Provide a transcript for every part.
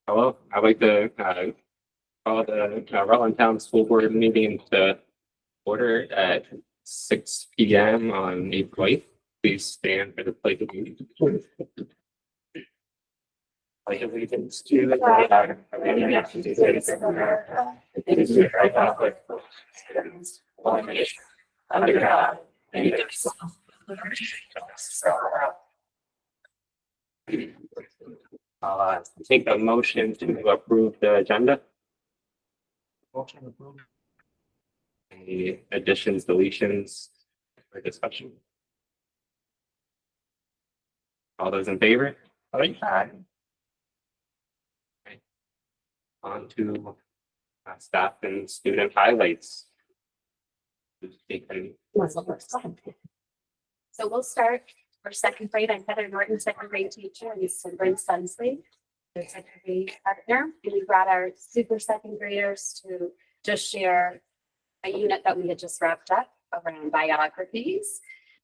Hello, I'd like to call the Rutland Town School Board meeting to order at 6 p.m. on April 8th. Please stand for the pledge of allegiance. Pledge of allegiance to the flag of the United States of America and to the republic for one nation under God, indivisible, with liberty and justice for all. Take a motion to approve the agenda. Motion approved. Any additions, deletions, or discussion? All those in favor? Aye. Okay. On to staff and student highlights. So we'll start for second grade. I'm Heather Norton, second grade teacher, and Brent Sunsley, the second grade partner. And we brought our super second graders to just share a unit that we had just wrapped up around biographies.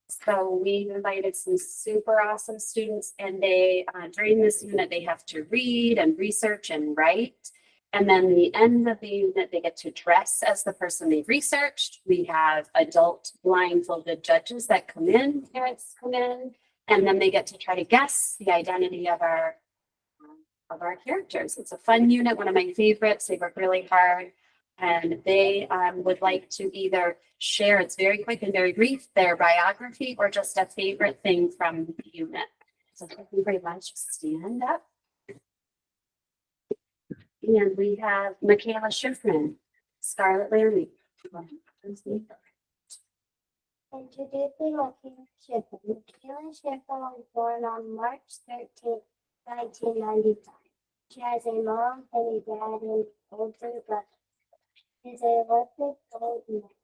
So we invited some super awesome students, and they during this unit they have to read and research and write. And then the end of the unit, they get to dress as the person they've researched. We have adult blindfolded judges that come in, parents come in, and then they get to try to guess the identity of our characters. It's a fun unit, one of my favorites. They work really hard, and they would like to either share, it's very quick and very brief, their biography or just a favorite thing from the unit. So thank you very much. Stand up. And we have Michaela Schiffman, Scarlett Laramie. Introducing Michaela Schiffman. Michaela Schiffman was born on March 13th, 1995. She has a mom and a dad and older brother. She's a Olympic gold medalist.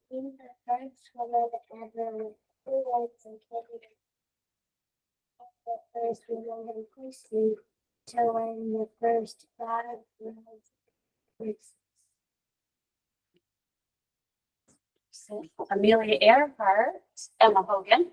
She's the first woman ever with 2 legs and kidneys. The first woman in history to win the first 5 world races. Amelia Earhart, Emma Hogan.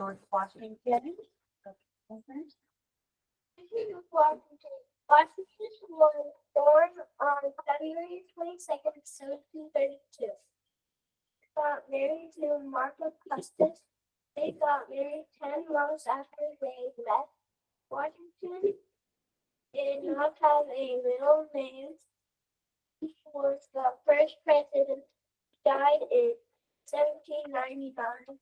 George Washington. Washington was born on February 22nd, 1732. Got married to Martha Custis. They got married 10 months after they met. Washington did not have a middle name. He was the first president. Died in 1799.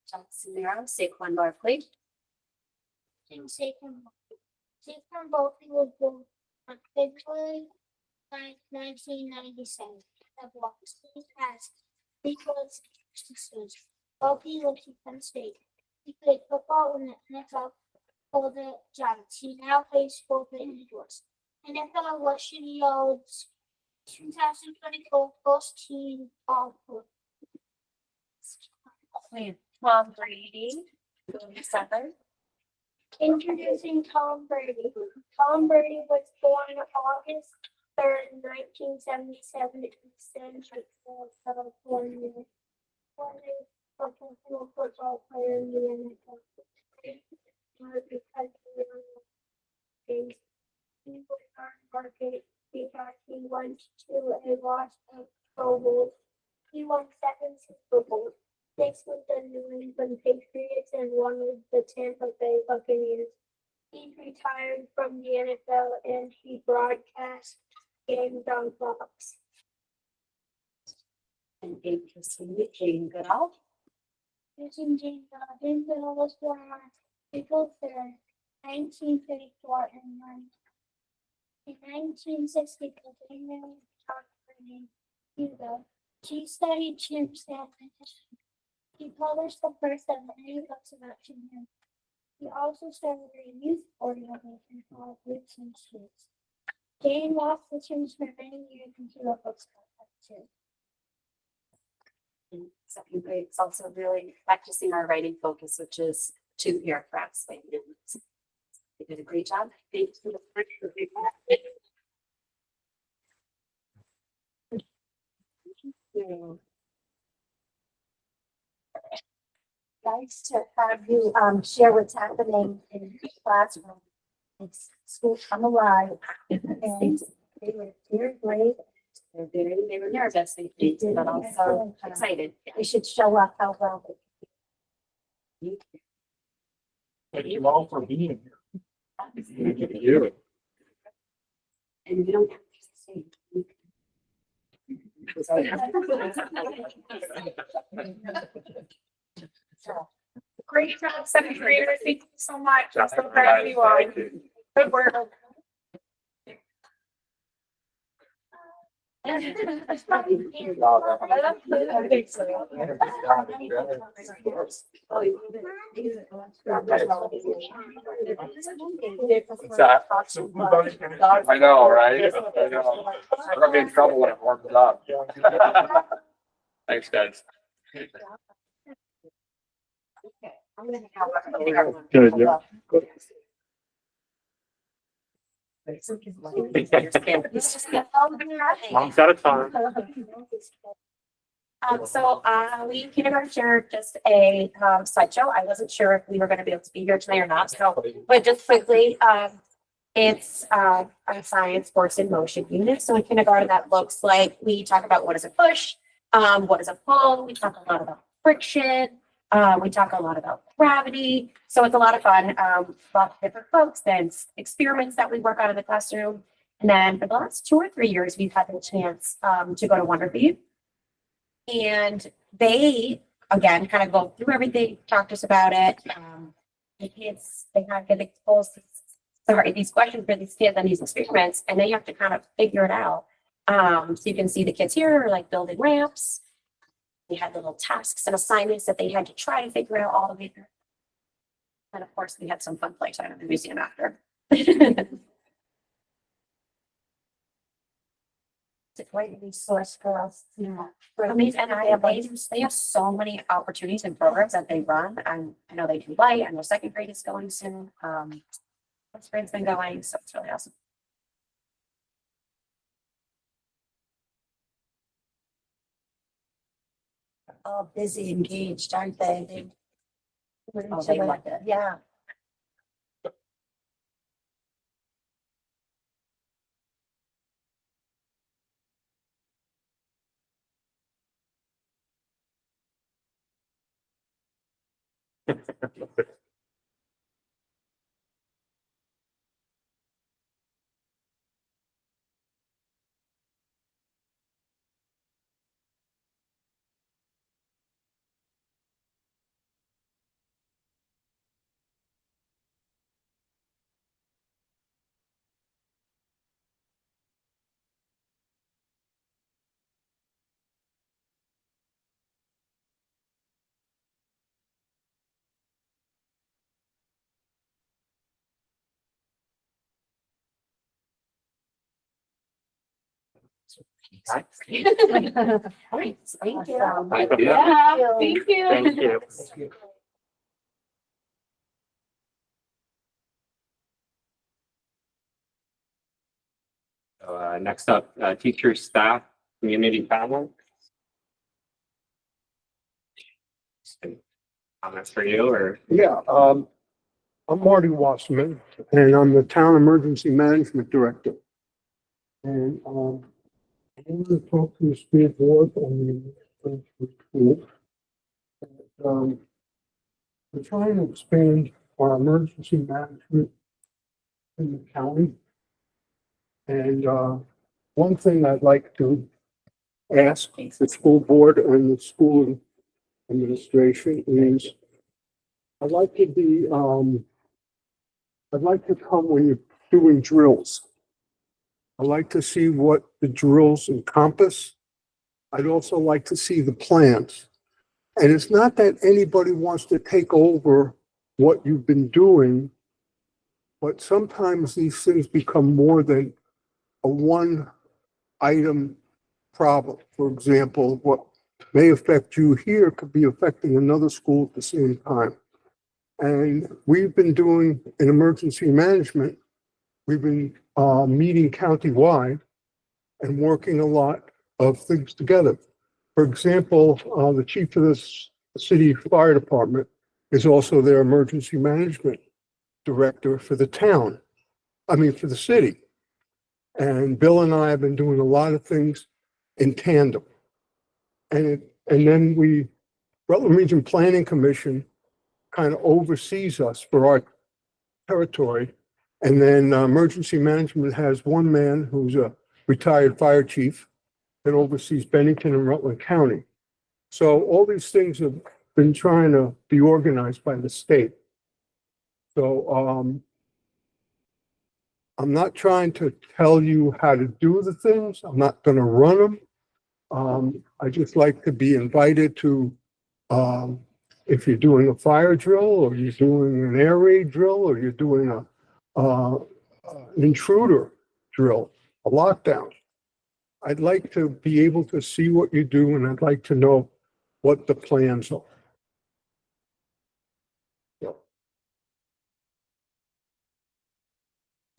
Johnson Narrow, Saquon Barkley. Saquon Barkley was born on February 9th, 1997. The Washington has 3 brothers and sisters. Barkley went to Penn State. He played football in the NFL for the Giants. He now plays for the Eagles. NFL Russian Yards 2024 first team all for. Tom Brady, 7. Introducing Tom Brady. Tom Brady was born August 3rd, 1977 in Central California. Was a professional football player in the NFL. Because he was on market because he went to a lot of Pro Bowls. He won 7 Super Bowls. 6 with the New England Patriots and 1 with the Tampa Bay Buccaneers. He retired from the NFL and he broadcast games on Fox. And Jane Goodall. Using Jane Goodall was born on April 3rd, 1934 in 1960. Jane married Tom Hugo. She studied chimps and history. He published the first of many books about children. He also started a youth organization called Roots and Shoots. Jane walked the tunes for many years and she wrote books about that too. In second grade, it's also really practicing our writing focus, which is 2 paragraphs. They did a great job. Thank you. Nice to have you share what's happening in the classroom. It's school come alive. And they were great. They were nervous, they did, but also excited. They should show up how well they do. Thank you all for being here. Thank you. And you don't have to say. Great job, second graders. Thank you so much. I'm so proud of you all. Good work. I know, right? I know. I'm gonna be in trouble when it warms up. Thanks, guys. Good, yeah. Mom's got a ton. We kindergarten shared just a slideshow. I wasn't sure if we were going to be able to be here tonight or not. So, but just quickly, it's our science, force, and motion unit. So in kindergarten, that looks like we talk about what is a push, what is a pull. We talk a lot about friction. We talk a lot about gravity. So it's a lot of fun. Lots of different folks and experiments that we work on in the classroom. And then for the last 2 or 3 years, we've had the chance to go to Wonderfeed. And they, again, kind of go through everything, talk to us about it. The kids, they have to expose these questions for these kids and these experiments, and then you have to kind of figure it out. So you can see the kids here, like building ramps. They had little tasks and assignments that they had to try to figure out all the way through. And of course, we had some fun playtime in the museum after. It's a great resource for us. Yeah. I mean, and they have so many opportunities and programs that they run. And I know they do light. I know second grade is going soon. First grade's been going, so it's really awesome. All busy, engaged, aren't they? They like it. Yeah. Thank you. Thank you. Yeah, thank you. Thank you. Next up, teachers, staff, community, family. Comments for you or? Yeah, I'm Marty Wasserman, and I'm the Town Emergency Management Director. And I want to talk to the school board on the school. We're trying to expand our emergency management in the county. And one thing I'd like to ask the school board and the school administration is I'd like to be, I'd like to come when you're doing drills. I'd like to see what the drills encompass. I'd also like to see the plans. And it's not that anybody wants to take over what you've been doing, but sometimes these things become more than a one item problem. For example, what may affect you here could be affecting another school at the same time. And we've been doing in emergency management, we've been meeting countywide and working a lot of things together. For example, the chief of the city fire department is also their emergency management director for the town. For the city. And Bill and I have been doing a lot of things in tandem. And then Rutland Region Planning Commission kind of oversees us for our territory. And then emergency management has one man who's a retired fire chief that oversees Bennington and Rutland County. So all these things have been trying to be organized by the state. So I'm not trying to tell you how to do the things. I'm not going to run them. I just like to be invited to, if you're doing a fire drill, or you're doing an air raid drill, or you're doing an intruder drill, a lockdown. I'd like to be able to see what you do, and I'd like to know what the plans are.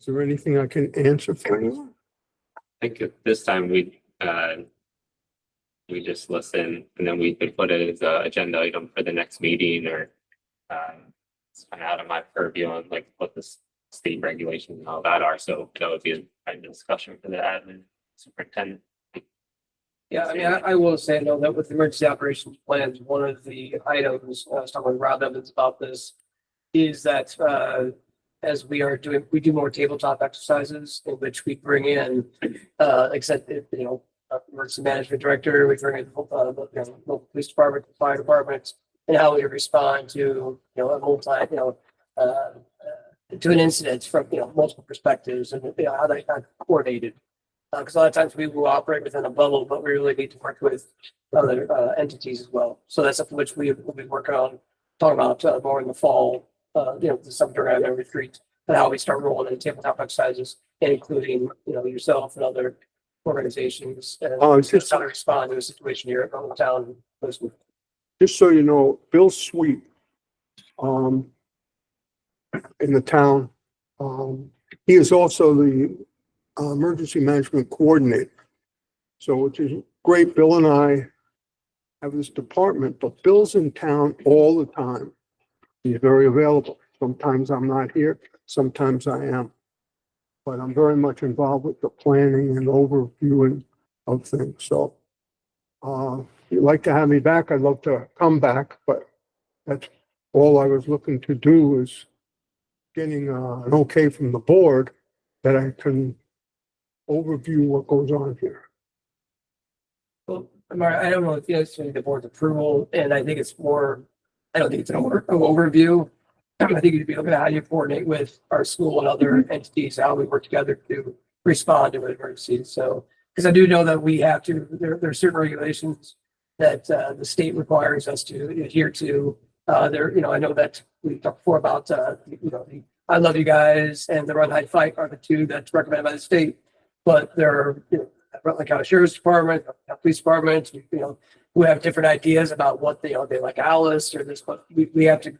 Is there anything I can answer for you? I think at this time we just listen, and then we could put it as an agenda item for the next meeting, or it's kind of out of my purview on like what the state regulations and all that are. So that would be a kind of discussion for the admin superintendent. Yeah, I mean, I will say though that with the emergency operations plans, one of the items, I was talking with Rob Evans about this, is that as we do more tabletop exercises in which we bring in, like I said, emergency management director, we bring in local police department, fire departments, and how we respond to to an incident from multiple perspectives, and how they kind of coordinated. Because a lot of times we will operate within a bubble, but we really need to work with other entities as well. So that's something which we will be working on, talking about more in the fall. The summer around our retreat, and how we start rolling in tabletop exercises, including yourself and other organizations, and just how to respond to a situation here at Rutland Town. Just so you know, Bill Sweet, in the town, he is also the emergency management coordinator. So which is great. Bill and I have this department, but Bill's in town all the time. He's very available. Sometimes I'm not here, sometimes I am. But I'm very much involved with the planning and overviewing of things. So if you'd like to have me back, I'd love to come back, but that's all I was looking to do, is getting an okay from the board that I can overview what goes on here. Well, Amara, I don't know if you need the board's approval, and I think it's more, I don't think it's an overview. I think you'd be looking at how you coordinate with our school and other entities, how we work together to respond to an emergency. So, because I do know that we have to, there are certain regulations that the state requires us to adhere to. I know that we talked before about, the I Love You Guys and the Run, Hide, Fight are the two that's recommended by the state. But there are, Rutland County Sheriff's Department, police departments, who have different ideas about what they like Alice or this, but we have to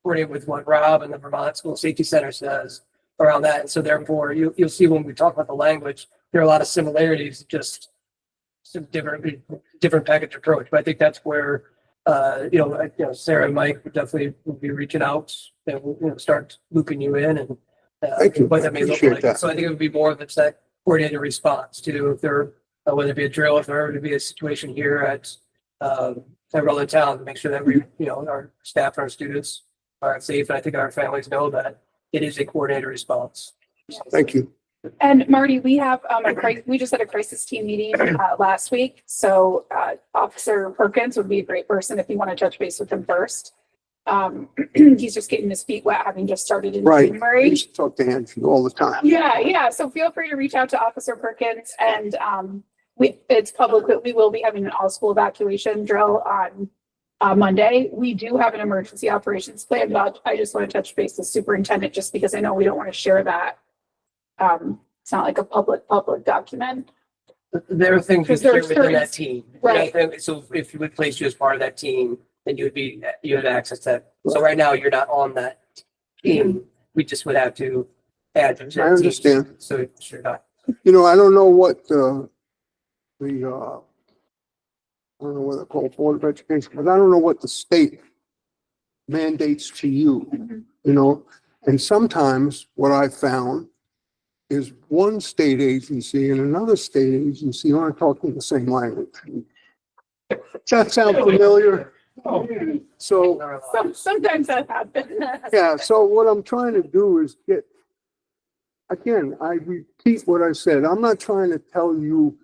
coordinate with what Rob and the Vermont School Safety Center says around that. And so therefore you'll see when we talk about the language, there are a lot of similarities, just some different package approach. But I think that's where, Sarah and Mike would definitely be reaching out, and we'll start looping you in, and what that may look like. That. So I think it would be more of that coordinated response to if there, whether it be a drill, if there were to be a situation here at Rutland Town, to make sure that we, our staff and our students are safe. And I think our families know that it is a coordinated response. Thank you. And Marty, we have we just had a crisis team meeting last week. So Officer Perkins would be a great person if you want to touch base with him first. He's just getting his feet wet, having just started in January. I used to talk to Andrew all the time. Yeah. So feel free to reach out to Officer Perkins, and it's public that we will be having an all-school evacuation drill on Monday. We do have an emergency operations plan, but I just want to touch base with superintendent just because I know we don't want to share that. It's not like a public document. There are things we Because there are share within that certain- team. Right. And I think- so if you would place you as part of that team, then you have access to that. So right now, you're not on that team. We just would have to add you to that I team. understand. So you're not. You know, I don't know what, I don't know what they call it, Board of Education, but I don't know what the state mandates to you, you know? And sometimes what I found is one state agency and another state agency aren't talking the same language. Does that sound familiar? So, Sometimes that happens. yeah, so what I'm trying to do is again, I repeat what I said. I'm not trying to tell you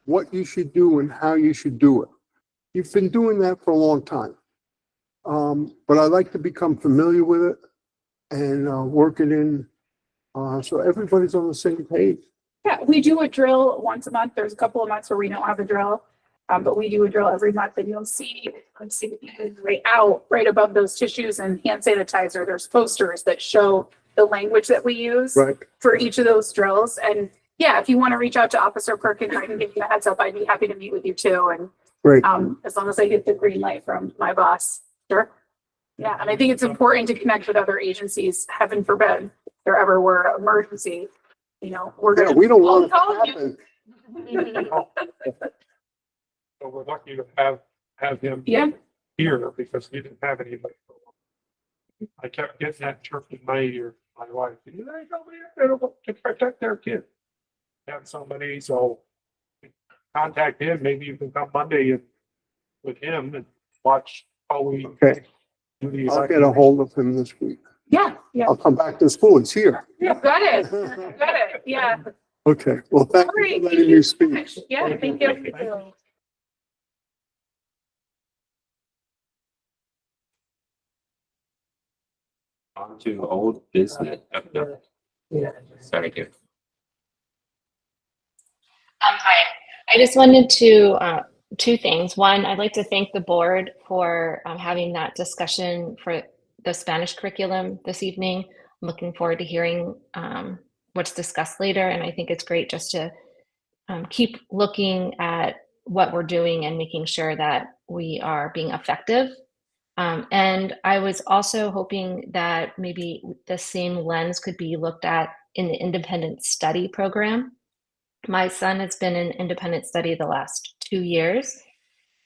what you should do and how you should do it. You've been doing that for a long time. But I like to become familiar with it and work it in so everybody's on the same page. Yeah, we do a drill once a month. There's a couple of months where we don't have a drill. But we do a drill every month and you'll see right above those tissues and hand sanitizer, there's posters that show the language that we use Right. for each of those drills. And yeah, if you want to reach out to Officer Perkins, I can give you a heads up. I'd be happy to meet with you too. And Great. as long as I get the green light from my boss, sure. Yeah, and I think it's important to connect with other agencies. Heaven forbid there ever were an emergency. You know, we're Yeah, gonna. we don't want it call to you. happen. So we're lucky to have him Yeah, here because we didn't have anybody. I kept getting that chirp in my ear, my wife, you know, nobody to protect their kid. Have somebody, so contact him, maybe you can come Monday with him and watch how we. Okay. do the I'll get a hold of him this week. yeah, yeah. I'll come back to school. It's here. Got it. Got it. Yeah. Okay, well, thank you Great. for letting me speak. Yeah, thank you. On to old business. Yeah. Sorry, dude. Hi, I just wanted to, two things. One, I'd like to thank the board for having that discussion for the Spanish curriculum this evening. I'm looking forward to hearing what's discussed later, and I think it's great just to keep looking at what we're doing and making sure that we are being effective. And I was also hoping that maybe the same lens could be looked at in the independent study program. My son has been in independent study the last 2 years,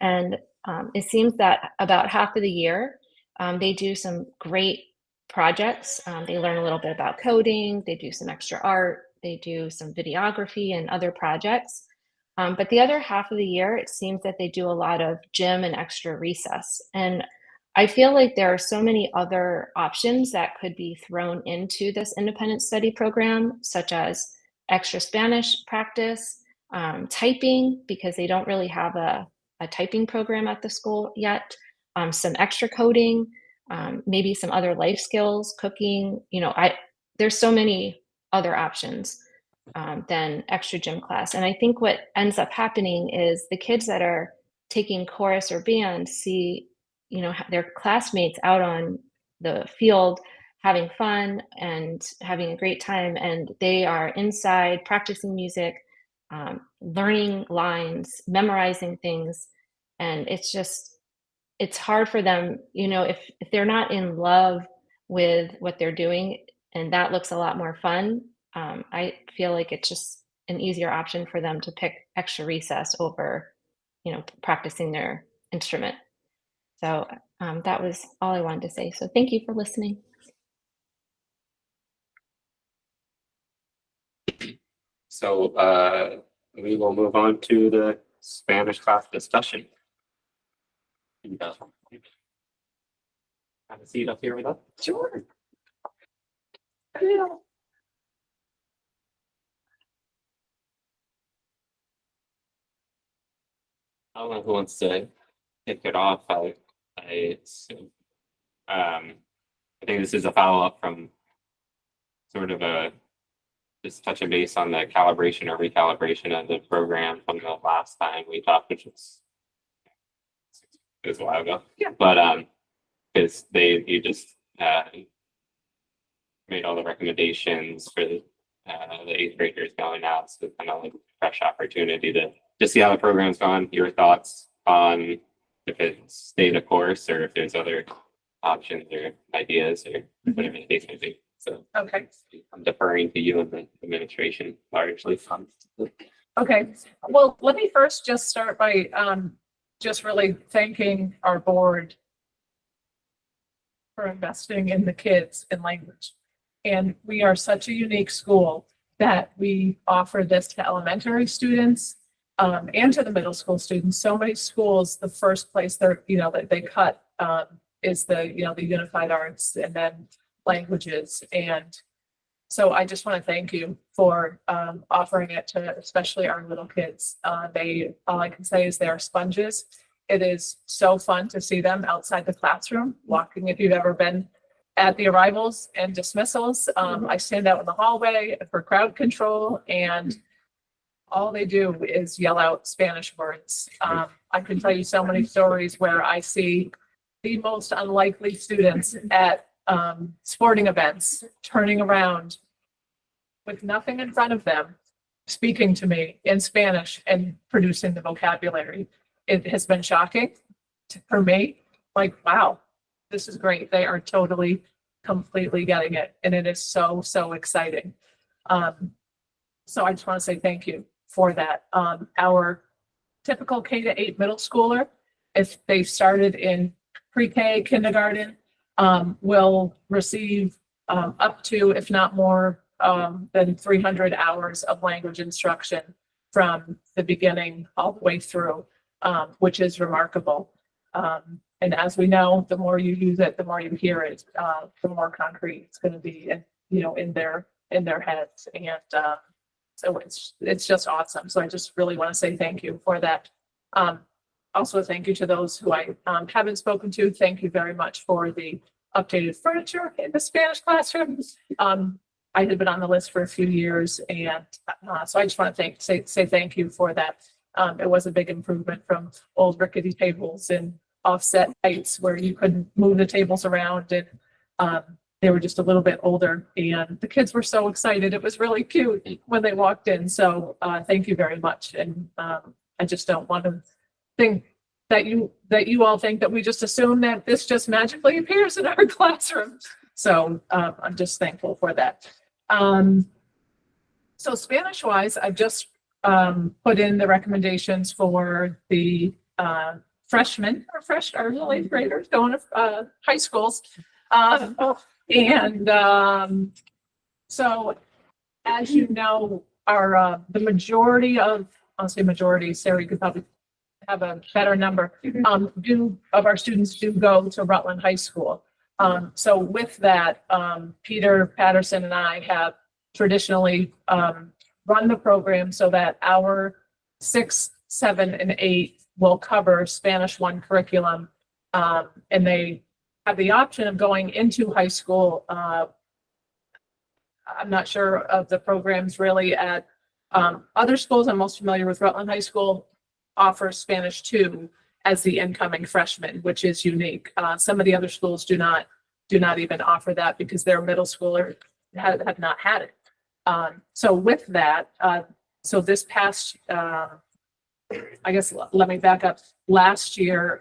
and it seems that about half of the year, they do some great projects. They learn a little bit about coding, they do some extra art, they do some videography and other projects. But the other half of the year, it seems that they do a lot of gym and extra recess. And I feel like there are so many other options that could be thrown into this independent study program, such as extra Spanish practice, typing, because they don't really have a typing program at the school yet, some extra coding, maybe some other life skills, cooking. You know, there's so many other options than extra gym class. And I think what ends up happening is the kids that are taking chorus or band see, you know, their classmates out on the field having fun and having a great time, and they are inside practicing music, learning lines, memorizing things, and it's hard for them, you know, if they're not in love with what they're doing, and that looks a lot more fun. I feel like it's just an easier option for them to pick extra recess over, you know, practicing their instrument. So that was all I wanted to say. So thank you for listening. So we will move on to the Spanish class discussion. Have a seat up here with us. Sure. I don't know who wants to kick it off. I assume. I think this is a follow-up from sort of just touching base on the calibration or recalibration of the program from the last time we talked, which was it was a while ago. Yeah. But because you just made all the recommendations for the 8th graders going out, so kind of like a fresh opportunity to see how the program's gone. Your thoughts on if it's stay the course or if there's other options or ideas or whatever the case may be. So Okay. I'm deferring to you and the administration largely. Okay, well, let me first just start by just really thanking our board for investing in the kids in language. And we are such a unique school that we offer this to elementary students and to the middle school students. So many schools, the first place they're, that they cut is the unified arts and then languages. And so I just want to thank you for offering it to especially our little kids. All I can say is they are sponges. It is so fun to see them outside the classroom, walking. If you've ever been at the arrivals and dismissals, I stand out in the hallway for crowd control, and all they do is yell out Spanish words. I can tell you so many stories where I see the most unlikely students at sporting events turning around with nothing in front of them, speaking to me in Spanish and producing the vocabulary. It has been shocking for me. Like, wow, this is great. They are totally, completely getting it. And it is so, so exciting. So I just want to say thank you for that. Our typical K-8 middle schooler, if they started in pre-K kindergarten, will receive up to, if not more, than 300 hours of language instruction from the beginning all the way through, which is remarkable. And as we know, the more you use it, the more you hear it, the more concrete it's going to be, in their heads. And so it's just awesome. So I just really want to say thank you for that. Also, thank you to those who I haven't spoken to. Thank you very much for the updated furniture in the Spanish classrooms. I had been on the list for a few years, and so I just want to say thank you for that. It was a big improvement from old rickety tables and offset heights where you couldn't move the tables around, and they were just a little bit older, and the kids were so excited. It was really cute when they walked in. So thank you very much. And I just don't want to think that you all think that we just assume that this just magically appears in our classroom. So I'm just thankful for that. So Spanish wise, I've just put in the recommendations for the freshmen or eighth graders going to high schools. So as you know, the majority of, I'll say majority, Sarah, you could probably have a better number, of our students do go to Rutland High School. So with that, Peter Patterson and I have traditionally run the program so that our 6, 7, and 8 will cover Spanish 1 curriculum. And they have the option of going into high school. I'm not sure of the programs really at other schools. I'm most familiar with Rutland High School offers Spanish 2 as the incoming freshman, which is unique. Some of the other schools do not even offer that because their middle schooler have not had it. So with that, so this past, I guess, let me back up. Last year,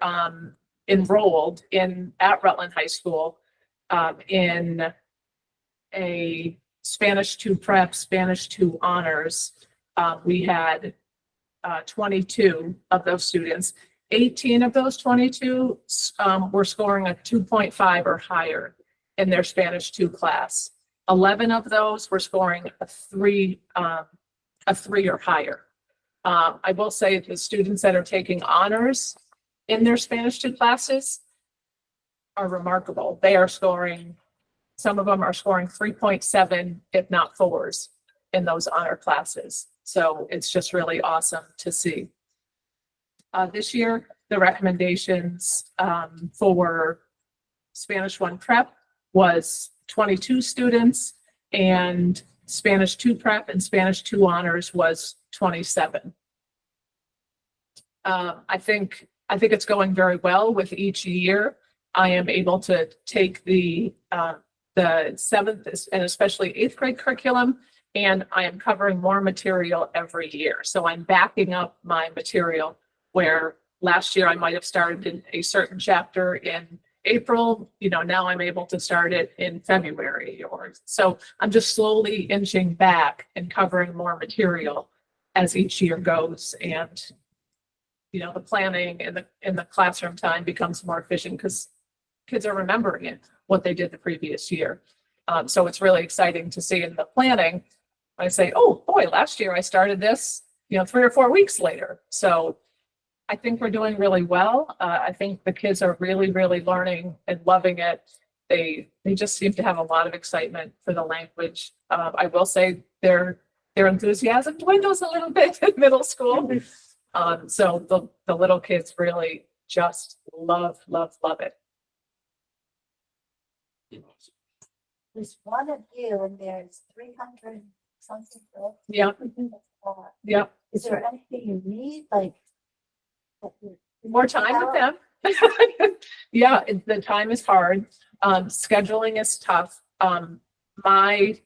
enrolled at Rutland High School in a Spanish 2 prep, Spanish 2 honors. We had 22 of those students. 18 of those 22 were scoring a 2.5 or higher in their Spanish 2 class. 11 of those were scoring a 3 or higher. I will say the students that are taking honors in their Spanish 2 classes are remarkable. They are scoring, some of them are scoring 3.7, if not 4s in those honor classes. So it's just really awesome to see. This year, the recommendations for Spanish 1 prep was 22 students, and Spanish 2 prep and Spanish 2 honors was 27. I think I think it's going very well with each year. I am able to take the seventh and especially eighth grade curriculum, and I am covering more material every year. So I'm backing up my material where last year I might have started in a certain chapter in April, now I'm able to start it in February or so. I'm just slowly inching back and covering more material as each year goes. And, the planning and the classroom time becomes more efficient because kids are remembering it, what they did the previous year. So it's really exciting to see in the planning. I say, oh boy, last year I started this, 3 or 4 weeks later. So I think we're doing really well. I think the kids are really, really learning and loving it. They just seem to have a lot of excitement for the language. I will say their enthusiasm dwindles a little bit in middle school. So the little kids really just love it. There's one of you and there's 300 something. Yeah. Yeah. Is there anything you need, like? More time with them. Yeah, the time is hard. Scheduling is tough. My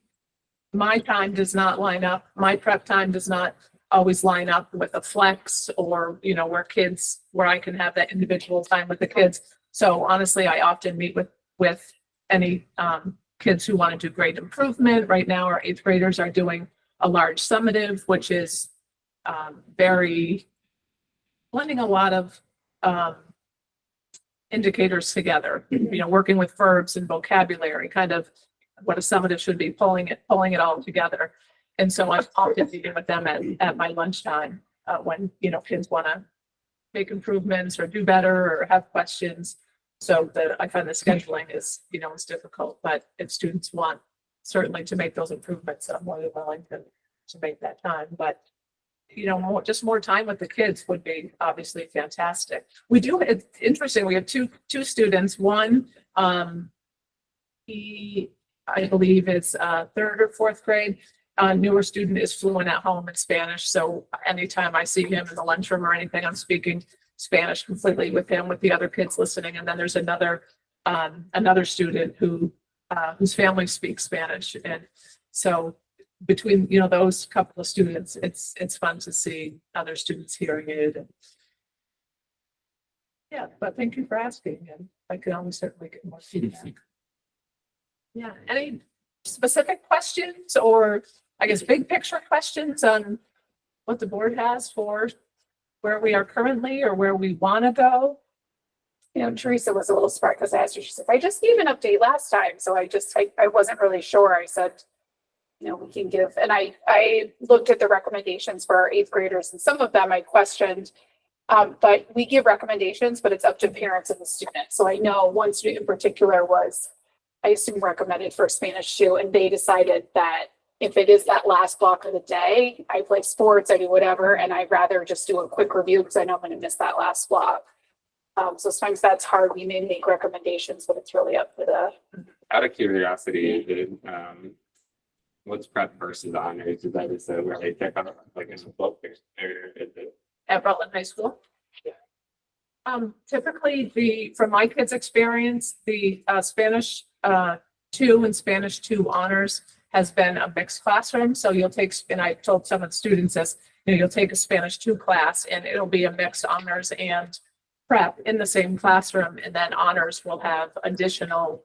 time does not line up. My prep time does not always line up with a flex or, where I can have that individual time with the kids. So honestly, I often meet with any kids who want to do grade improvement. Right now, our eighth graders are doing a large summative, which is blending a lot of indicators together, working with verbs and vocabulary, kind of what a summative should be, pulling it all together. And so I'm often meeting with them at my lunchtime when, kids want to make improvements or do better or have questions. So I find the scheduling is difficult, but if students want certainly to make those improvements, I'm more than willing to make that time. But just more time with the kids would be obviously fantastic. It's interesting. We have two students. One, he, I believe is 3rd or 4th grade. Newer student is fluent at home in Spanish. So anytime I see him in the lunchroom or anything, I'm speaking Spanish completely with him, with the other kids listening. And then there's another student whose family speaks Spanish. And so between, those couple of students, it's fun to see other students hearing it. And yeah, but thank you for asking. And I can always certainly get more feedback. Yeah. Any specific questions or I guess big picture questions on what the board has for where we are currently or where we want to go? Teresa was a little smart because I asked her, she said, I just gave an update last time. So I wasn't really sure. I said, we can give, and I looked at the recommendations for our 8th graders and some of them I questioned, but we give recommendations, but it's up to parents and the student. So I know one student in particular was, I assume, recommended for Spanish 2, and they decided that if it is that last block of the day, I play sports, I do whatever, and I'd rather just do a quick review because I know I'm going to miss that last block. So sometimes that's hard. We may make recommendations, but it's really up to the. Out of curiosity, what's prep versus honors? Is that just where they pick up like in the book or is it? At Rutland High School? Yeah. Typically from my kids' experience, the Spanish 2 and Spanish 2 honors has been a mixed classroom. So you'll take, and I told some of the students this, you'll take a Spanish 2 class and it'll be a mixed honors and prep in the same classroom. And then honors will have additional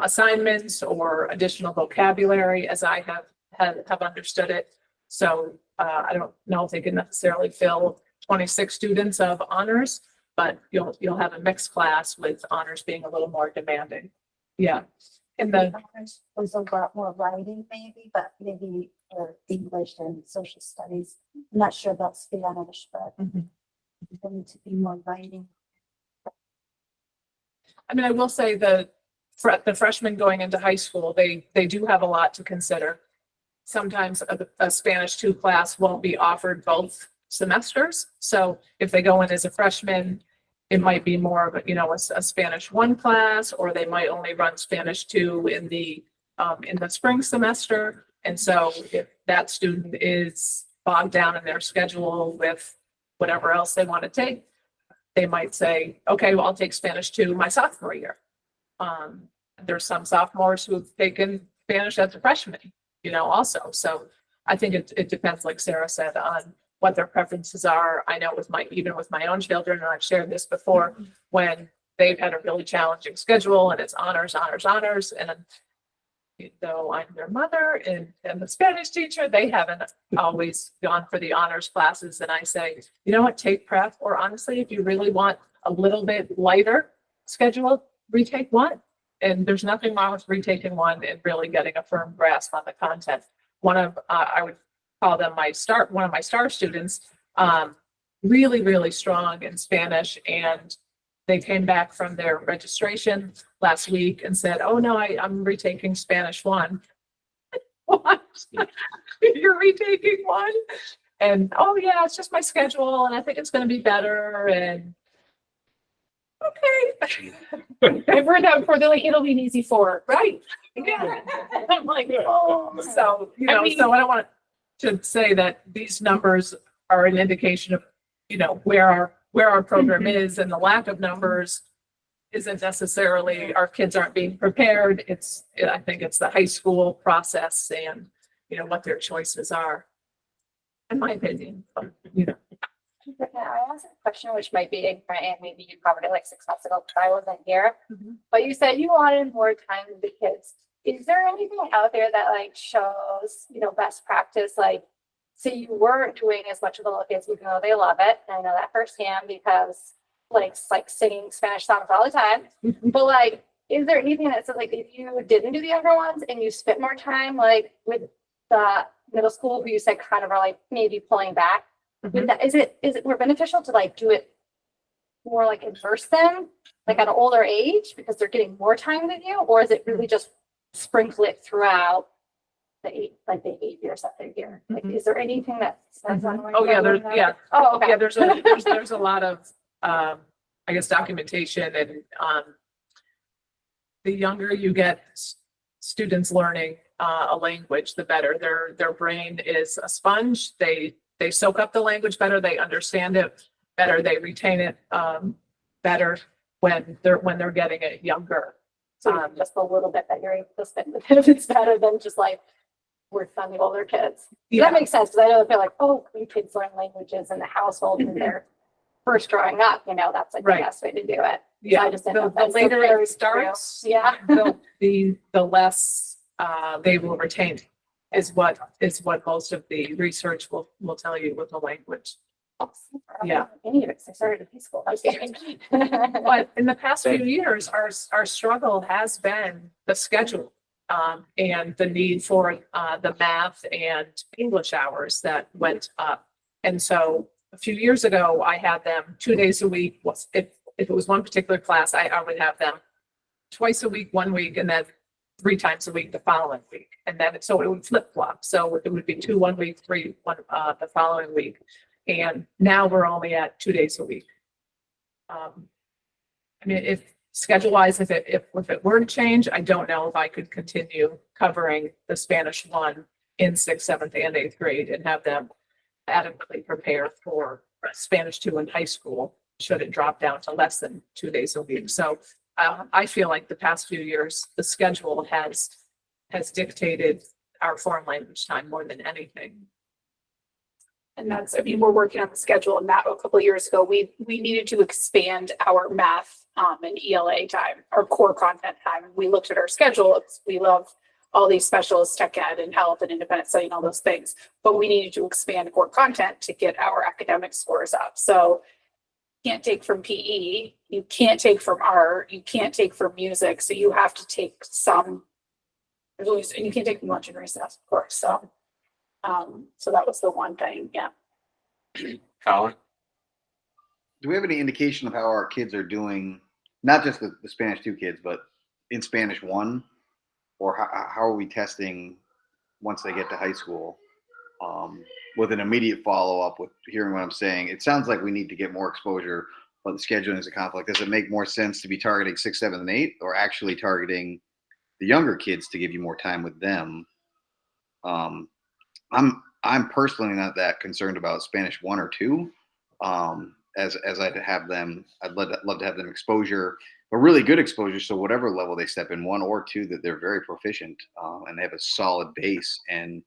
assignments or additional vocabulary as I have understood it. So I don't know if they can necessarily fill 26 students of honors, but you'll have a mixed class with honors being a little more demanding. Yeah. And the was a lot more writing maybe, but maybe English and social studies. I'm not sure about Spanish, but going to be more writing. I mean, I will say the freshmen going into high school, they do have a lot to consider. Sometimes a Spanish 2 class won't be offered both semesters. So if they go in as a freshman, it might be more of a Spanish 1 class, or they might only run Spanish 2 in the spring semester. And so if that student is bogged down in their schedule with whatever else they want to take, they might say, okay, well, I'll take Spanish 2 my sophomore year. There's some sophomores who've taken Spanish as a freshman, also. So I think it depends, like Sarah said, on what their preferences are. I know even with my own children, and I've shared this before, when they've had a really challenging schedule and it's honors, honors, honors. And though I'm their mother and the Spanish teacher, they haven't always gone for the honors classes. And I say, you know what, take prep, or honestly, if you really want a little bit lighter schedule, retake one. And there's nothing wrong with retaking one and really getting a firm grasp on the content. I would call them one of my star students, really, really strong in Spanish. And they came back from their registration last week and said, oh no, I'm retaking Spanish 1. What? You're retaking 1? And oh yeah, it's just my schedule and I think it's going to be better. And okay. I've heard that before. They're like, it'll be an easy 4, right? Yeah. I'm like, oh, so, so I don't want to say that these numbers are an indication of, where our program is, and the lack of numbers isn't necessarily our kids aren't being prepared. I think it's the high school process and, what their choices are, in my opinion. But, I asked a question which might be ignorant, and maybe you covered it like 6 months ago because I wasn't here. But you said you wanted more time with the kids. Is there anything out there that like shows, best practice? Like, so you weren't doing as much with the little kids, even though they love it. And I know that firsthand because like singing Spanish songs all the time. But like, is there anything that says like if you didn't do the younger ones and you spent more time like with the middle school, who you said kind of are like maybe pulling back? Is it more beneficial to like do it more like immerse them like at an older age because they're getting more time with you, or is it really just sprinkle it throughout the 8 years that they're here? Like, is there anything that says on? Oh yeah, Oh, okay. Yeah, there's a lot of I guess documentation, and the younger you get students learning a language, the better. Their brain is a sponge. They soak up the language better, they understand it better, they retain it better when they're getting it younger. So just a little bit that you're able to spend with them, it's better than just like work on the older kids. That makes sense, because I know they're like, oh, you kids learn languages in the household when they're first growing up, that's like the best way to do it. Yeah, So I just didn't know if the that's later very it starts, true. Yeah. the less they will retain is what most of the research will tell you with the language. Yeah. Any of it, I started in high school. I was kidding. But in the past few years, our struggle has been the schedule and the need for the math and English hours that went up. And so a few years ago, I had them 2 days a week. If it was one particular class, I would have them twice a week, 1 week, and then 3 times a week the following week. And then so it would flip flop. So it would be 2 1 week, 3 the following week. And now we're only at 2 days a week. I mean, if schedule wise, if it were to change, I don't know if I could continue covering the Spanish 1 in 6th, 7th, and 8th grade and have them adequately prepare for Spanish 2 in high school, should it drop down to less than 2 days a week. So I feel like the past few years, the schedule has dictated our foreign language time more than anything. And we're working on the schedule, and that a couple of years ago, we needed to expand our math and ELA time, our core content time. We looked at our schedule. We love all these specialists, tech ed and health and independent study and all those things, but we needed to expand core content to get our academic scores up. So you can't take from PE, you can't take from art, you can't take from music. So you have to take some, and you can't take from lunch and recess, of course. So that was the one thing. Yeah. Colin? Do we have any indication of how our kids are doing, not just the Spanish 2 kids, but in Spanish 1? Or how are we testing once they get to high school? With an immediate follow-up with hearing what I'm saying, it sounds like we need to get more exposure, but the scheduling is a conflict. Does it make more sense to be targeting 6, 7, and 8, or actually targeting the younger kids to give you more time with them? I'm personally not that concerned about Spanish 1 or 2. as I'd have them, I'd love to have them exposure, but really good exposure. So whatever level they step in, 1 or 2, that they're very proficient, and they have a solid base. And,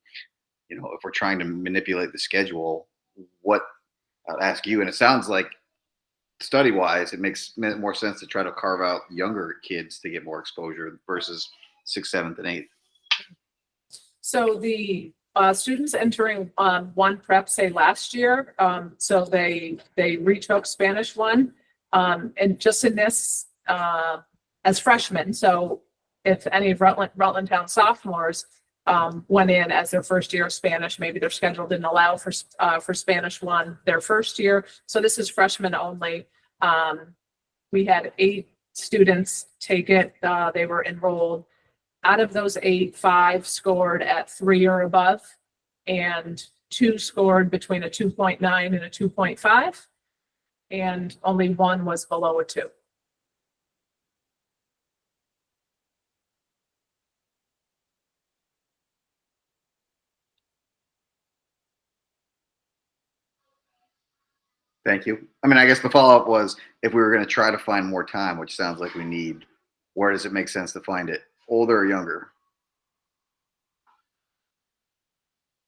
if we're trying to manipulate the schedule, what I'll ask you, and it sounds like study wise, it makes more sense to try to carve out younger kids to get more exposure versus 6th, 7th, and 8th. So the students entering 1 prep, say last year, so they retook Spanish 1, and just in this as freshmen. So if any of Rutland Town sophomores went in as their first year of Spanish, maybe their schedule didn't allow for Spanish 1 their first year. So this is freshmen only. We had 8 students take it. They were enrolled. Out of those 8, 5 scored at 3 or above, and 2 scored between a 2.9 and a 2.5, and only 1 was below a 2. Thank you. I mean, I guess the follow-up was, if we were going to try to find more time, which sounds like we need, where does it make sense to find it? Older or younger?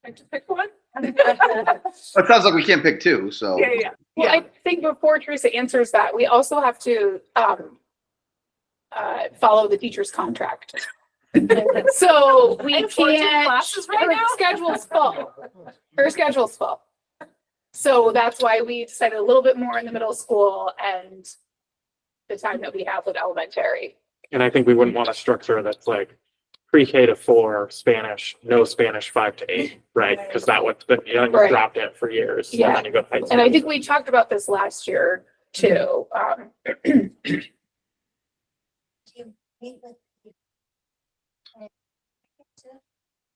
Like to pick one? It sounds like we can't pick 2, so. Yeah. Well, I think before Teresa answers that, we also have to follow the teacher's contract. So we have 14 can't, classes right her now? schedule's full. Her schedule's full. So that's why we decided a little bit more in the middle school and the time that we have with elementary. And I think we wouldn't want a structure that's like pre-K to 4 Spanish, no Spanish 5 to 8, right? Because that would, then you Right. dropped it for years. Yeah. And then you go to high school. And I think we talked about this last year too. Do you meet with?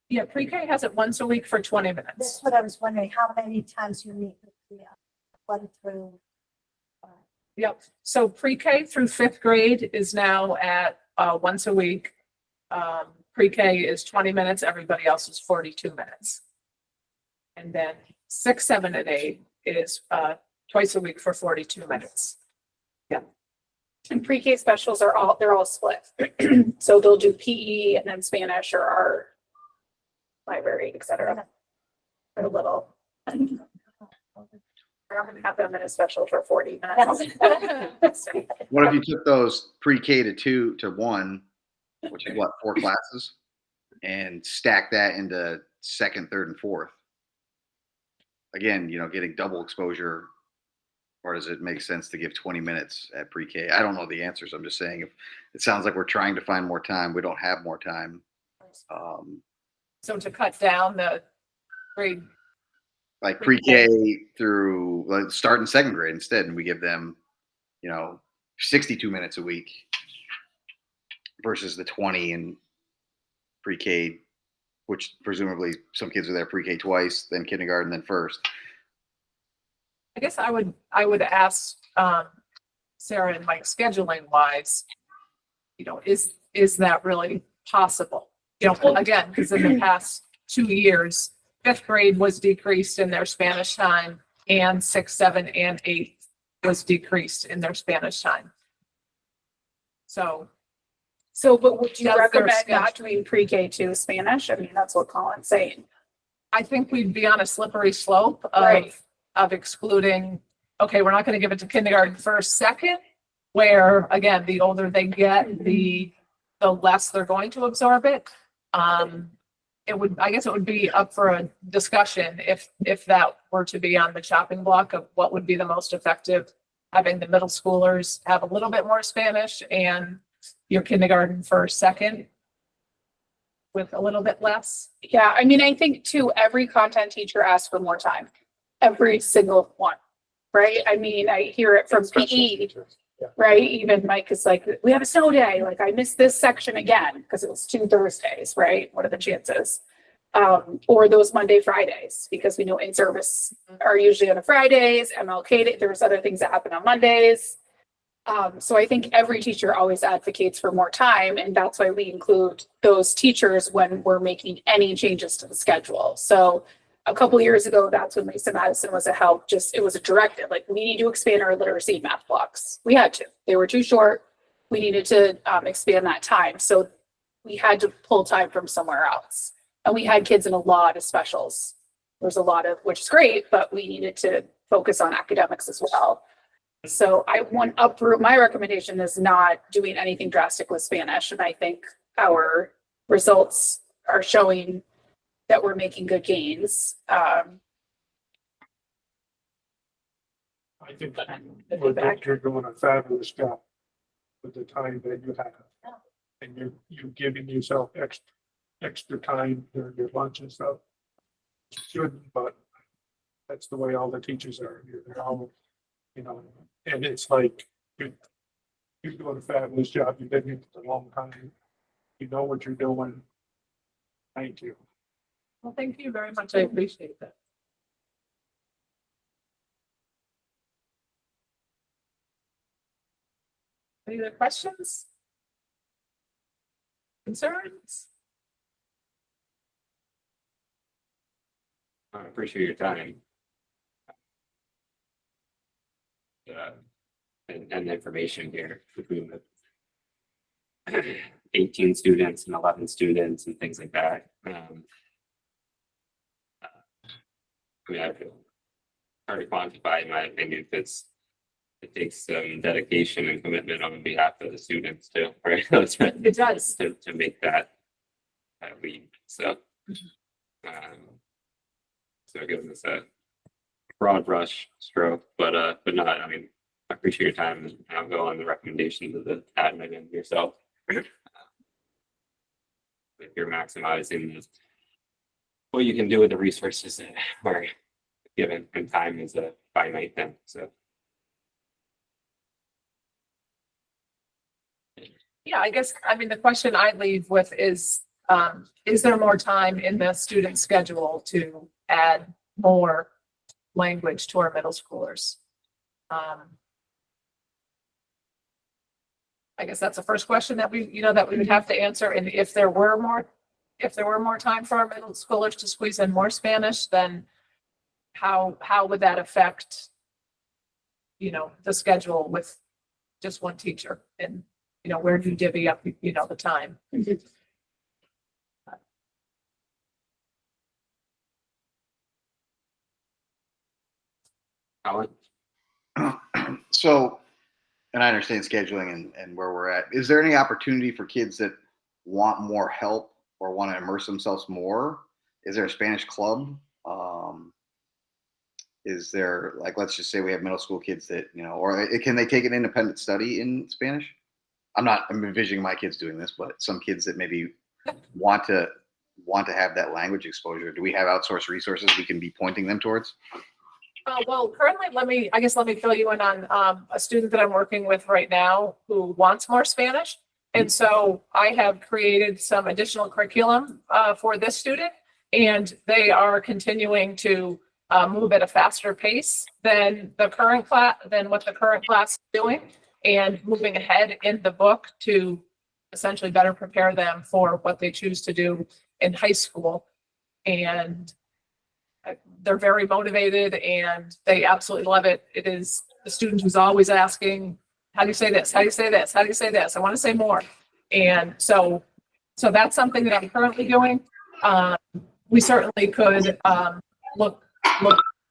Yeah, pre-K has it once a week for 20 minutes. That's what I was wondering, how many times you meet with the 1 through? Yep. So pre-K through 5th grade is now at once a week. Pre-K is 20 minutes. Everybody else is 42 minutes. And then 6, 7, and 8 is twice a week for 42 minutes. And pre-K specials they're all split. So they'll do PE and then Spanish or art, library, etc. They're little. We're not gonna have them in a special for 40 minutes. What if you took those pre-K to 2 to 1, which is what, 4 classes, and stack that into 2nd, 3rd, and 4th? Again, getting double exposure, or does it make sense to give 20 minutes at pre-K? I don't know the answers. I'm just saying, if it sounds like we're trying to find more time, we don't have more time. So to cut down the grade, Like pre-K through, like, start in 2nd grade instead, and we give them, 62 minutes a week versus the 20 in pre-K, which presumably some kids are there pre-K twice, then kindergarten, then first. I guess I would ask Sarah and Mike, scheduling wise, is that really possible? Again, because in the past 2 years, 5th grade was decreased in their Spanish time, and 6, 7, and 8 was decreased in their Spanish time. So But would you That's their recommend schedule. not doing pre-K to Spanish? I mean, that's what Colin's saying. I think we'd be on a slippery slope Right. of excluding, okay, we're not going to give it to kindergarten 1st, 2nd, where again, the older they get, the less they're going to absorb it. I guess it would be up for a discussion if that were to be on the chopping block of what would be the most effective, having the middle schoolers have a little bit more Spanish and your kindergarten 1st, 2nd with a little bit less. Yeah, I mean, I think too, every content teacher asks for more time. Every single one, right? I mean, I hear it from Special PE, teachers. Yeah. right? Even Mike is like, we have a snow day, like I missed this section again because it was 2 Thursdays, right? What are the chances? Or those Monday, Fridays, because we know in-service are usually on a Fridays, MLK Day, there's other things that happen on Mondays. So I think every teacher always advocates for more time, and that's why we include those teachers when we're making any changes to the schedule. So a couple years ago, that's when Lisa Madison was a help, it was a directive, like, we need to expand our literacy math blocks. We had to, they were too short. We needed to expand that time. So we had to pull time from somewhere else. And we had kids in a lot of specials. There's a lot of, which is great, but we needed to focus on academics as well. So my recommendation is not doing anything drastic with Spanish. And I think our results are showing that we're making good gains. I think you're doing a fabulous job with the time that you have. And you're giving yourself extra time during your lunch and stuff. Shouldn't, but that's the way all the teachers are. They're all, and it's like, you're doing a fabulous job. You've been here for a long time. You know what you're doing. Thank you. Well, thank you very much. I appreciate that. Any other questions? Concerns? I appreciate your time. And the information here between the 18 students and 11 students and things like that. I mean, I feel hard to quantify, in my opinion, because it takes some dedication and commitment on behalf of the students too, right? It does. To make that leap. So, so giving this a broad brush stroke, but not. I mean, I appreciate your time, and I'll go on the recommendations of the admin and yourself. If you're maximizing what you can do with the resources that are given, and time is a finite thing. So. Yeah, I guess, the question I leave with is there more time in the student schedule to add more language to our middle schoolers? I guess that's the first question that we would have to answer. And if there were more time for our middle schoolers to squeeze in more Spanish, then how would that affect, the schedule with just one teacher? And, where do you divvy up, the time? Alan? So, and I understand scheduling and where we're at. Is there any opportunity for kids that want more help or want to immerse themselves more? Is there a Spanish club? Is there, like, let's just say we have middle school kids that, or can they take an independent study in Spanish? I'm envisioning my kids doing this, but some kids that maybe want to have that language exposure. Do we have outsourced resources we can be pointing them towards? Well, currently, let me fill you in on a student that I'm working with right now who wants more Spanish. And so I have created some additional curriculum for this student, and they are continuing to move at a faster pace than what the current class is doing, and moving ahead in the book to essentially better prepare them for what they choose to do in high school. And they're very motivated and they absolutely love it. It is the student who's always asking, how do you say this? How do you say this? How do you say this? I want to say more. And so that's something that I'm currently doing. We certainly could look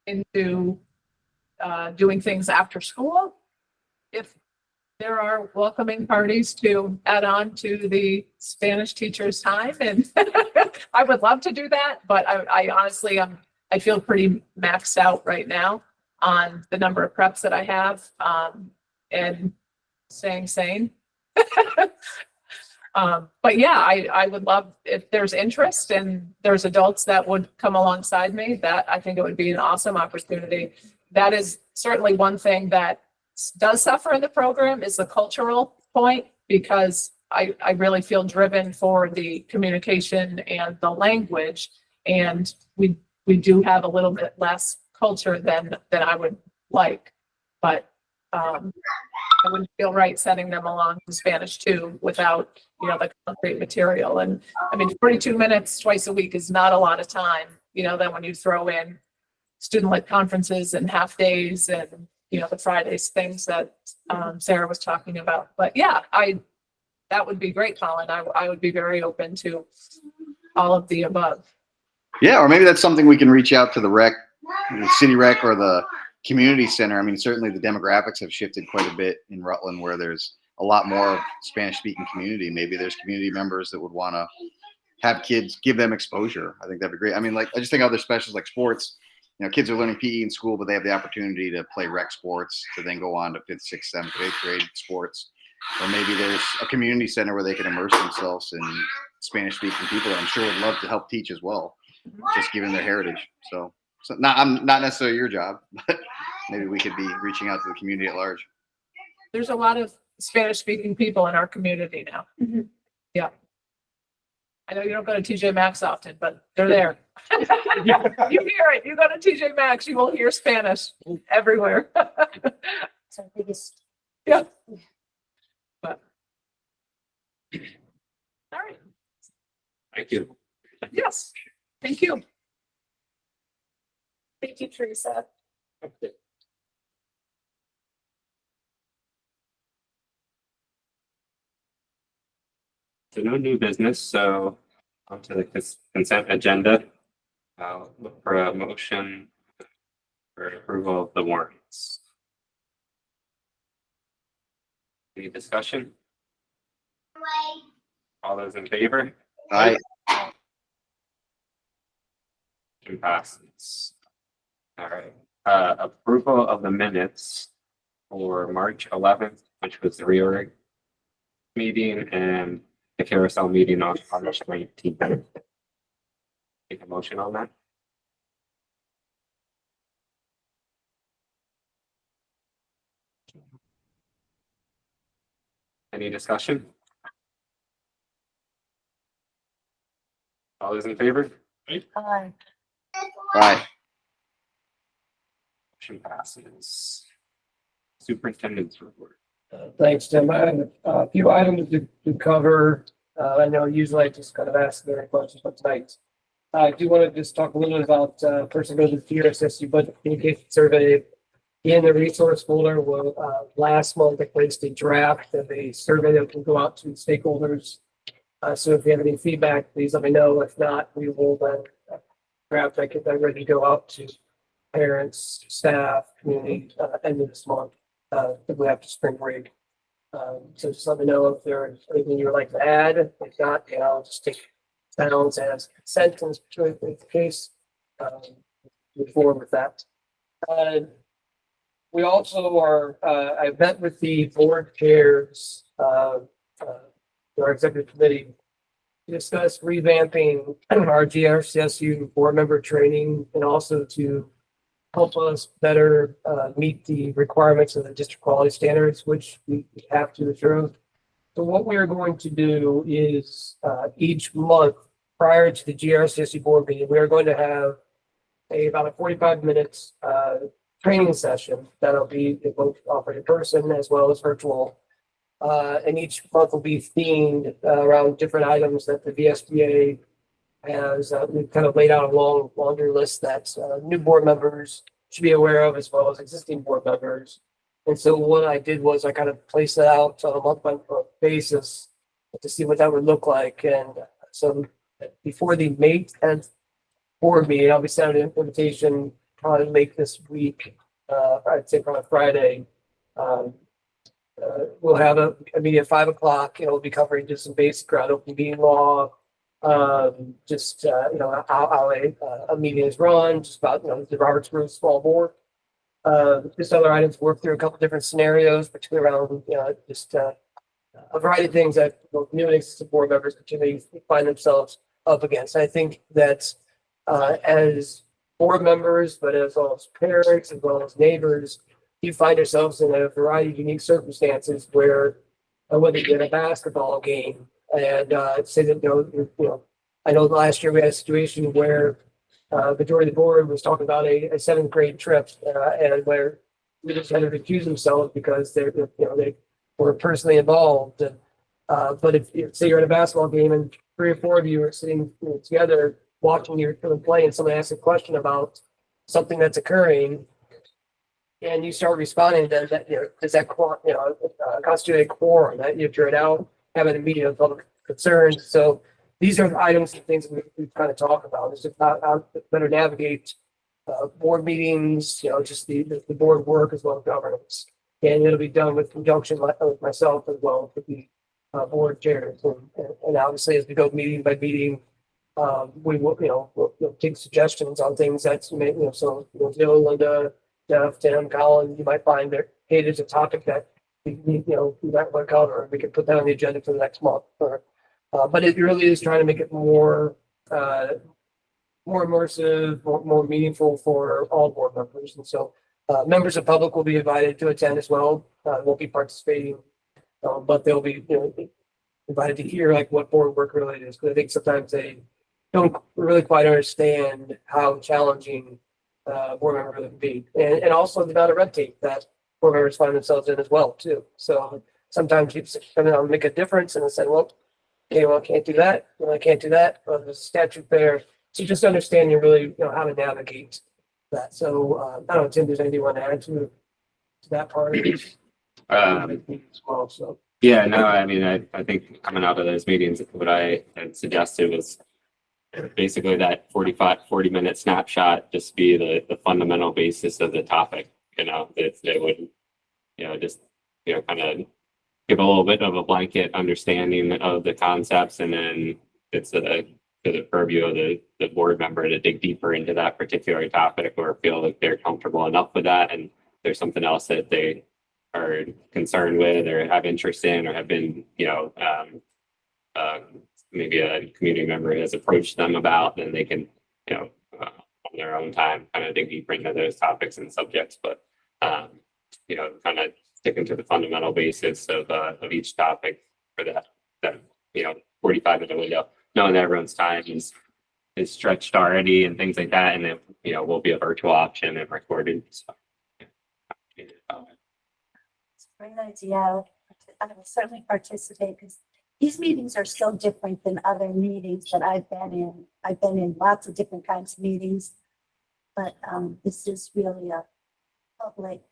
into doing things after school if there are welcoming parties to add on to the Spanish teacher's time. And I would love to do that, but I honestly, I feel pretty maxed out right now on the number of preps that I have, and staying sane. But yeah, I would love, if there's interest and there's adults that would come alongside me, that I think it would be an awesome opportunity. That is certainly one thing that does suffer in the program, is the cultural point, because I really feel driven for the communication and the language, and we do have a little bit less culture than I would like, but I wouldn't feel right sending them along to Spanish 2 without, the concrete material. And 42 minutes twice a week is not a lot of time then when you throw in student-led conferences and half days and, the Fridays things that Sarah was talking about. But yeah, that would be great, Colin. I would be very open to all of the above. Yeah, or maybe that's something we can reach out to the city rec or the community center. I mean, certainly the demographics have shifted quite a bit in Rutland where there's a lot more Spanish speaking community. Maybe there's community members that would want to have kids, give them exposure. I think that'd be great. I mean, like, I just think other specials like sports, kids are learning PE in school, but they have the opportunity to play rec sports to then go on to 5th, 6th, 7th, 8th grade sports. Or maybe there's a community center where they can immerse themselves in Spanish speaking people that I'm sure would love to help teach as well, just given their heritage. So not necessarily your job, but maybe we could be reaching out to the community at large. There's a lot of Spanish speaking people in our community now. Mhm. Yeah. I know you don't go to TJ Maxx often, but they're there. You hear it. You go to TJ Maxx, you will hear Spanish everywhere. It's our biggest. Yeah. But. All right. Thank you. Yes. Thank you. Thank you, Teresa. So no new business, so onto the consent agenda. I'll look for a motion for approval of the warrants. Any discussion? All those in favor? Aye. Motion passes. All right, approval of the minutes for March 11th, which was the reorg meeting, and the carousel meeting on August 19th. Take a motion on that. Any discussion? All those in favor? Aye. Aye. Motion passes. Superintendent's report. Thanks, Tim. I have a few items to cover. I know usually I just kind of ask their questions, but tonight I do want to just talk a little bit about first of all, the RTSD budget communication survey. In the resource folder, last month I placed a draft of a survey that can go out to stakeholders. So if you have any feedback, please let me know. If not, we will then draft that, get that ready to go out to parents, staff, community, end of this month. If we have to spring break. So just let me know if there's anything you would like to add. If not, I'll just take sounds as consent in this particular case. Move forward with that. We also are, I met with the board chairs, our executive committee to discuss revamping our GRCSU board member training and also to help us better meet the requirements of the district quality standards, which we have to assure. So what we are going to do is each month prior to the GRCSU board meeting, we are going to have about a 45 minutes training session that'll be both offered in person as well as virtual. And each month will be themed around different items that the VSBA has. We've kind of laid out a long laundry list that new board members should be aware of, as well as existing board members. And so what I did was I kind of placed it out on a month-by-month basis to see what that would look like. And so before the May 10th board meeting, I'll be sending an invitation probably late this week. I'd say probably Friday. We'll have a meeting at 5 o'clock. We'll be covering just some basic ground open meeting law. How a meeting is run, just about, the Robert's Rules small board. Just other items, work through a couple different scenarios, particularly around, a variety of things that both new and existing board members particularly find themselves up against. I think that as board members, but as well as parents, as well as neighbors, you find yourselves in a variety of unique circumstances where whether you're at a basketball game and say that, I know last year we had a situation where the majority of the board was talking about a 7th grade trip and where we just had to recuse themselves because they were personally involved. But if say you're at a basketball game and 3 or 4 of you are sitting together, watching your play and someone asks a question about something that's occurring, and you start responding, then that, does that, constitute a quorum, that if you're now having a meeting of public concerns? So these are the items and things we kind of talk about, is about how to better navigate board meetings, just the board work as well as governance. And it'll be done with conjunction with myself as well, with the board chairs. And obviously, as we go meeting by meeting, we will, we'll take suggestions on things that's, so, Jill, Linda, Jeff, Tim, Colin, you might find that, hey, there's a topic that we might want to cover. We could put that on the agenda for the next month. But it really is trying to make it more immersive, more meaningful for all board members. And so members of public will be invited to attend as well. Won't be participating, but they'll be invited to hear like what board work really is. Because I think sometimes they don't really quite understand how challenging board members really can be, and also the amount of red tape that board members find themselves in as well too. So sometimes you come in and make a difference, and say, well, okay, well, I can't do that. Well, I can't do that. Well, there's a statute there. So just understanding really, how to navigate that. So I don't know, Tim, does anything you want to add to that part of it? As well, so. Yeah, no, I mean, I think coming out of those meetings, what I had suggested was basically that 40-minute snapshot just be the fundamental basis of the topic. It would, just, kind of give a little bit of a blanket understanding of the concepts, and then it's to the purview of the board member to dig deeper into that particular topic, or feel like they're comfortable enough with that, and there's something else that they are concerned with or have interest in, or have been, maybe a community member has approached them about, then they can, on their own time, kind of dig deeper into those topics and subjects. But, kind of sticking to the fundamental basis of each topic for that 45-minute window, knowing that everyone's time is stretched already and things like that. And then, will be a virtual option and recorded. So, It's a great idea. I will certainly participate, because these meetings are so different than other meetings that I've been in. I've been in lots of different kinds of meetings, but this is really a public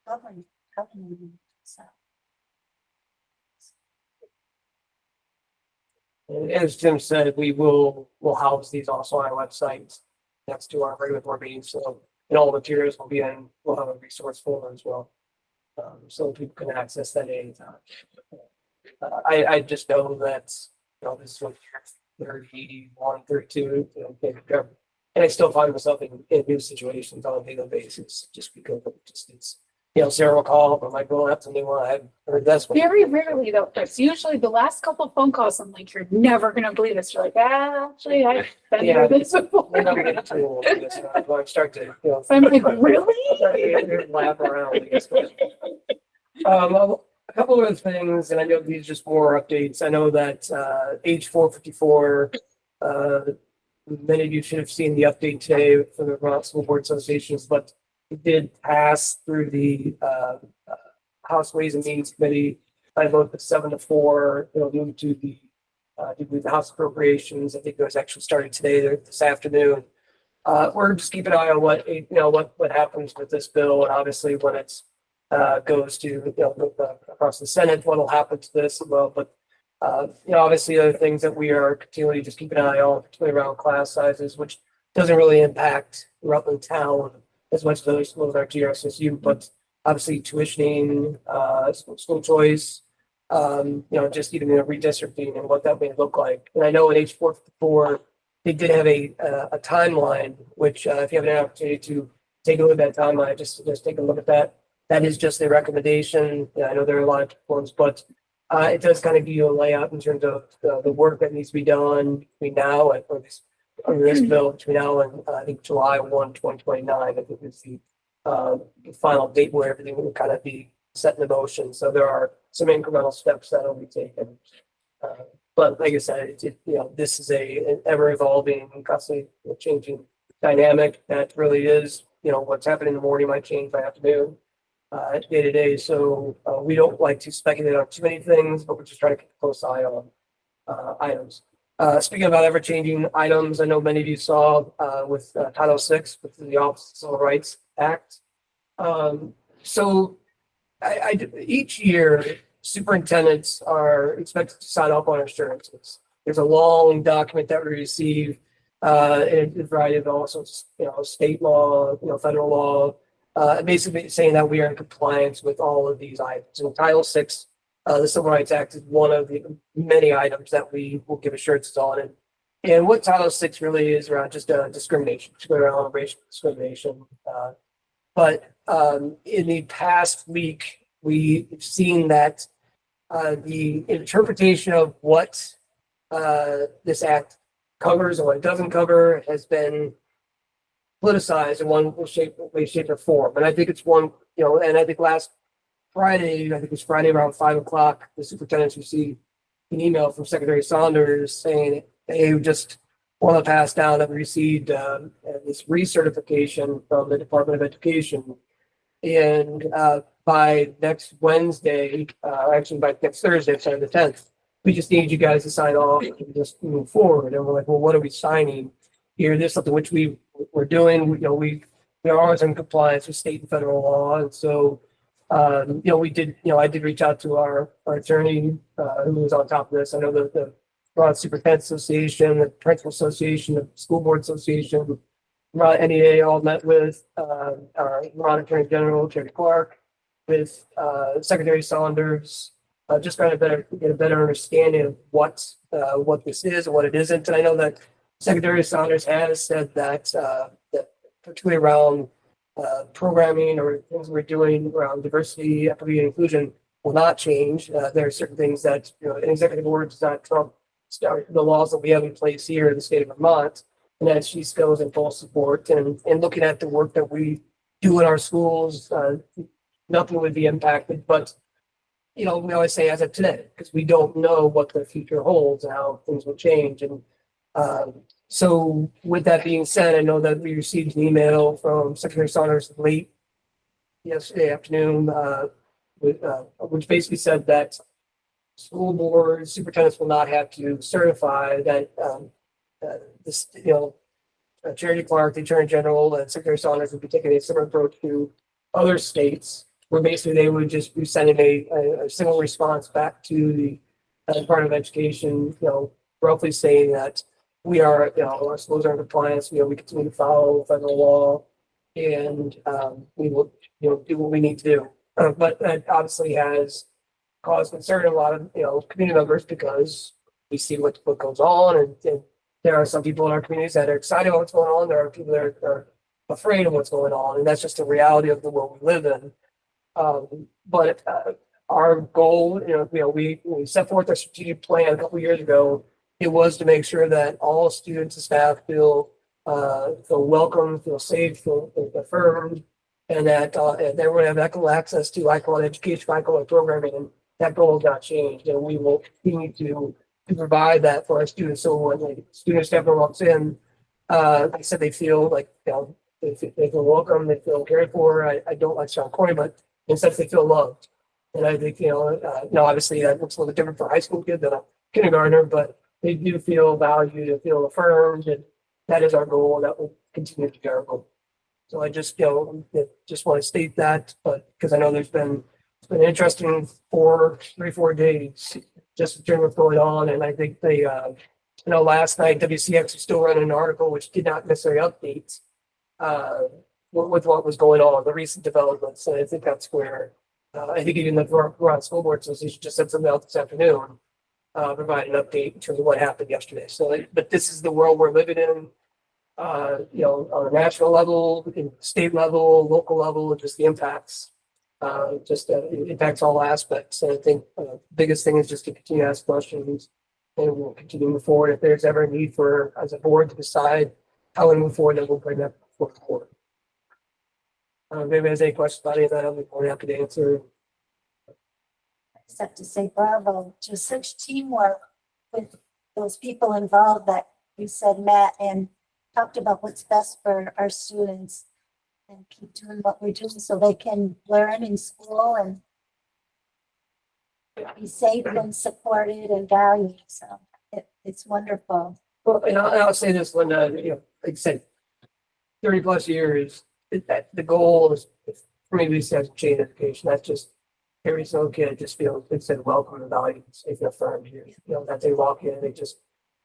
government meeting. So And as Tim said, we'll house these also on our website next to our regular board meetings. So, and all the materials will be in, we'll have a resource folder as well. So people can access that anytime. I just know that, this is what 31, 32, and I still find myself in new situations on a daily basis, just because of it's, Sarah will call, but like, well, that's a new one. I've heard this one. Very rarely though, Chris. Usually the last couple of phone calls, I'm like, you're never gonna believe this. You're like, actually, I've been Yeah. through this before. I never get too old for this. I start to, I'm like, really? laugh around, I guess. A couple of things, and I know these are just more updates. I know that age 454, many of you should have seen the update today from the Vermont School Board Associations, but it did pass through the House Ways and Means Committee by a vote of 7-4, due to the House Appropriations. I think it was actually starting today, this afternoon. We're just keeping an eye on what happens with this bill, and obviously when it's goes to across the Senate, what will happen to this as well. But obviously other things that we are continually just keeping an eye on, particularly around class sizes, which doesn't really impact Rutland Town as much as those schools are GRSSU, but obviously tuitioning, school choice, just even redistricting and what that may look like. And I know in H 454, they did have a timeline, which if you have an opportunity to take a look at that timeline, just take a look at that. That is just a recommendation. I know there are a lot of ones, but it does kind of give you a layout in terms of the work that needs to be done between now and under this bill, between now and I think July 1, 2029. I think is the final date where everything will kind of be set in motion. So there are some incremental steps that will be taken. But like I said, this is an ever evolving, constantly changing dynamic that really is, what's happening in the morning might change by afternoon. Day to day. So we don't like to speculate on too many things, but we're just trying to keep a close eye on items. Speaking about ever-changing items, I know many of you saw with Title VI, with the Office of Civil Rights Act. So each year, superintendents are expected to sign off on assurances. There's a long document that we receive in a variety of also, state law, federal law, basically saying that we are in compliance with all of these items. And Title VI, the Civil Rights Act, is one of the many items that we will give assurances on. And what Title VI really is around just discrimination, around racial discrimination. But in the past week, we've seen that the interpretation of what this act covers and what it doesn't cover has been politicized in one way, shape, or form. And I think it's one, and I think last Friday, I think it was Friday around 5 o'clock, the superintendents received an email from Secretary Saunders saying they just want to pass down that we received this recertification from the Department of Education. And by next Wednesday, actually by next Thursday, sorry, the 10th, we just need you guys to sign off and just move forward. And we're like, well, what are we signing here? This is something which we're doing. We are always in compliance with state and federal law. And so, we did, I did reach out to our attorney who was on top of this. I know the Vermont Superintendent Association, the Principal Association, the School Board Association, Vermont NEA all met with our Vermont Attorney General, Jerry Clark, with Secretary Saunders, just trying to get a better understanding of what this is and what it isn't. And I know that Secretary Saunders has said that that particularly around programming or things we're doing around diversity, equity, and inclusion will not change. There are certain things that an executive order does not trump the laws that we have in place here in the state of Vermont. And that she goes in full support and looking at the work that we do in our schools, nothing would be impacted. But we always say as of today, because we don't know what the future holds and how things will change. And so with that being said, I know that we received an email from Secretary Saunders late yesterday afternoon, which basically said that school boards, superintendents will not have to certify that this, Jerry Clark, the Attorney General, and Secretary Saunders would be taking a similar approach to other states, where basically they would just be sending a single response back to the Department of Education, roughly saying that we are, our schools are in compliance, we continue to follow federal law, and we will, do what we need to do. But that obviously has caused concern in a lot of, community members because we see what goes on, and there are some people in our communities that are excited about what's going on. There are people that are afraid of what's going on, and that's just the reality of the world we live in. But our goal, we set forth our strategic plan a couple of years ago. It was to make sure that all students and staff feel welcome, feel safe, feel affirmed, and that everyone have equal access to high quality education, high quality programming. And that goal has not changed, and we will continue to provide that for our students. So when the student staff walks in, like I said, they feel like, they feel welcome, they feel cared for. I don't like sound corny, but in a sense they feel loved. And I think, now obviously that looks a little bit different for a high school kid than a kindergartner, but they do feel valued and feel affirmed. And that is our goal, and that will continue to be our goal. So I just, just want to state that, but because I know it's been an interesting 3-4 days just during what's going on. And I think last night WCX was still running an article which did not necessarily update with what was going on, the recent developments. And I think that's where I think even the Vermont School Board Association just said something else this afternoon, provide an update in terms of what happened yesterday. So, but this is the world we're living in. On a national level, state level, local level, just the impacts. It impacts all aspects. And I think the biggest thing is just to continue to ask questions, and we'll continue to move forward. If there's ever a need for, as a board, to decide how we move forward, then we'll bring that forward. If anybody has any questions about any of that, I'll be more than happy to answer. Except to say bravo to such teamwork with those people involved that you said, Matt, and talked about what's best for our students. And keep doing what we're doing so they can learn in school and be safe and supported and valued. So It's wonderful. Well, and I'll say this, Linda, you know, like I said, 30+ years, that the goal is, for me, at least as change education, that's just every single kid just feels, it said welcome and valued, safe and affirmed here. You know, that they walk in,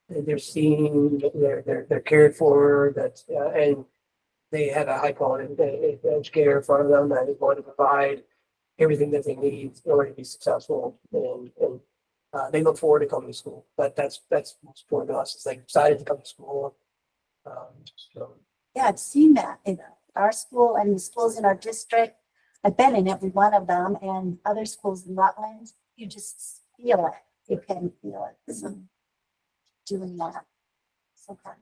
they're seen, they're cared for, that's, and they have a high quality educator in front of them that is going to provide everything that they need in order to be successful. And they look forward to coming to school. That's most important to us. It's like excited to come to school. So, Yeah, I've seen that in our school and the schools in our district. I've been in every one of them and other schools in Rutland. You just feel it. You can feel it. So doing that. So fun.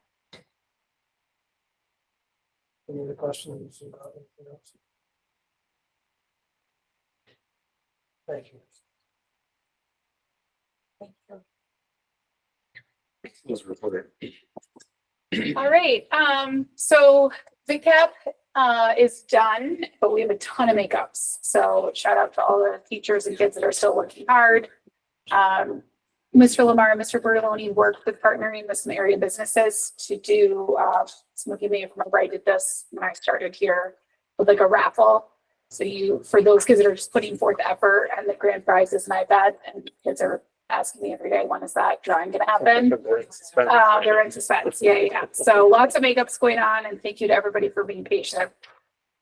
any other questions about anything else? Thank you. Thank you. Was reported. All right, so the cap is done, but we have a ton of makeups. So shout out to all the teachers and kids that are still working hard. Mr. Lamar and Mr. Bertoloni worked with partnering with some area businesses to do, some of you may remember I did this when I started here with like a raffle. So for those kids that are just putting forth effort, and the grand prize is an iPad, and kids are asking me every day, when is that drawing gonna happen? They're in suspense, yeah. So lots of makeups going on, and thank you to everybody for being patient.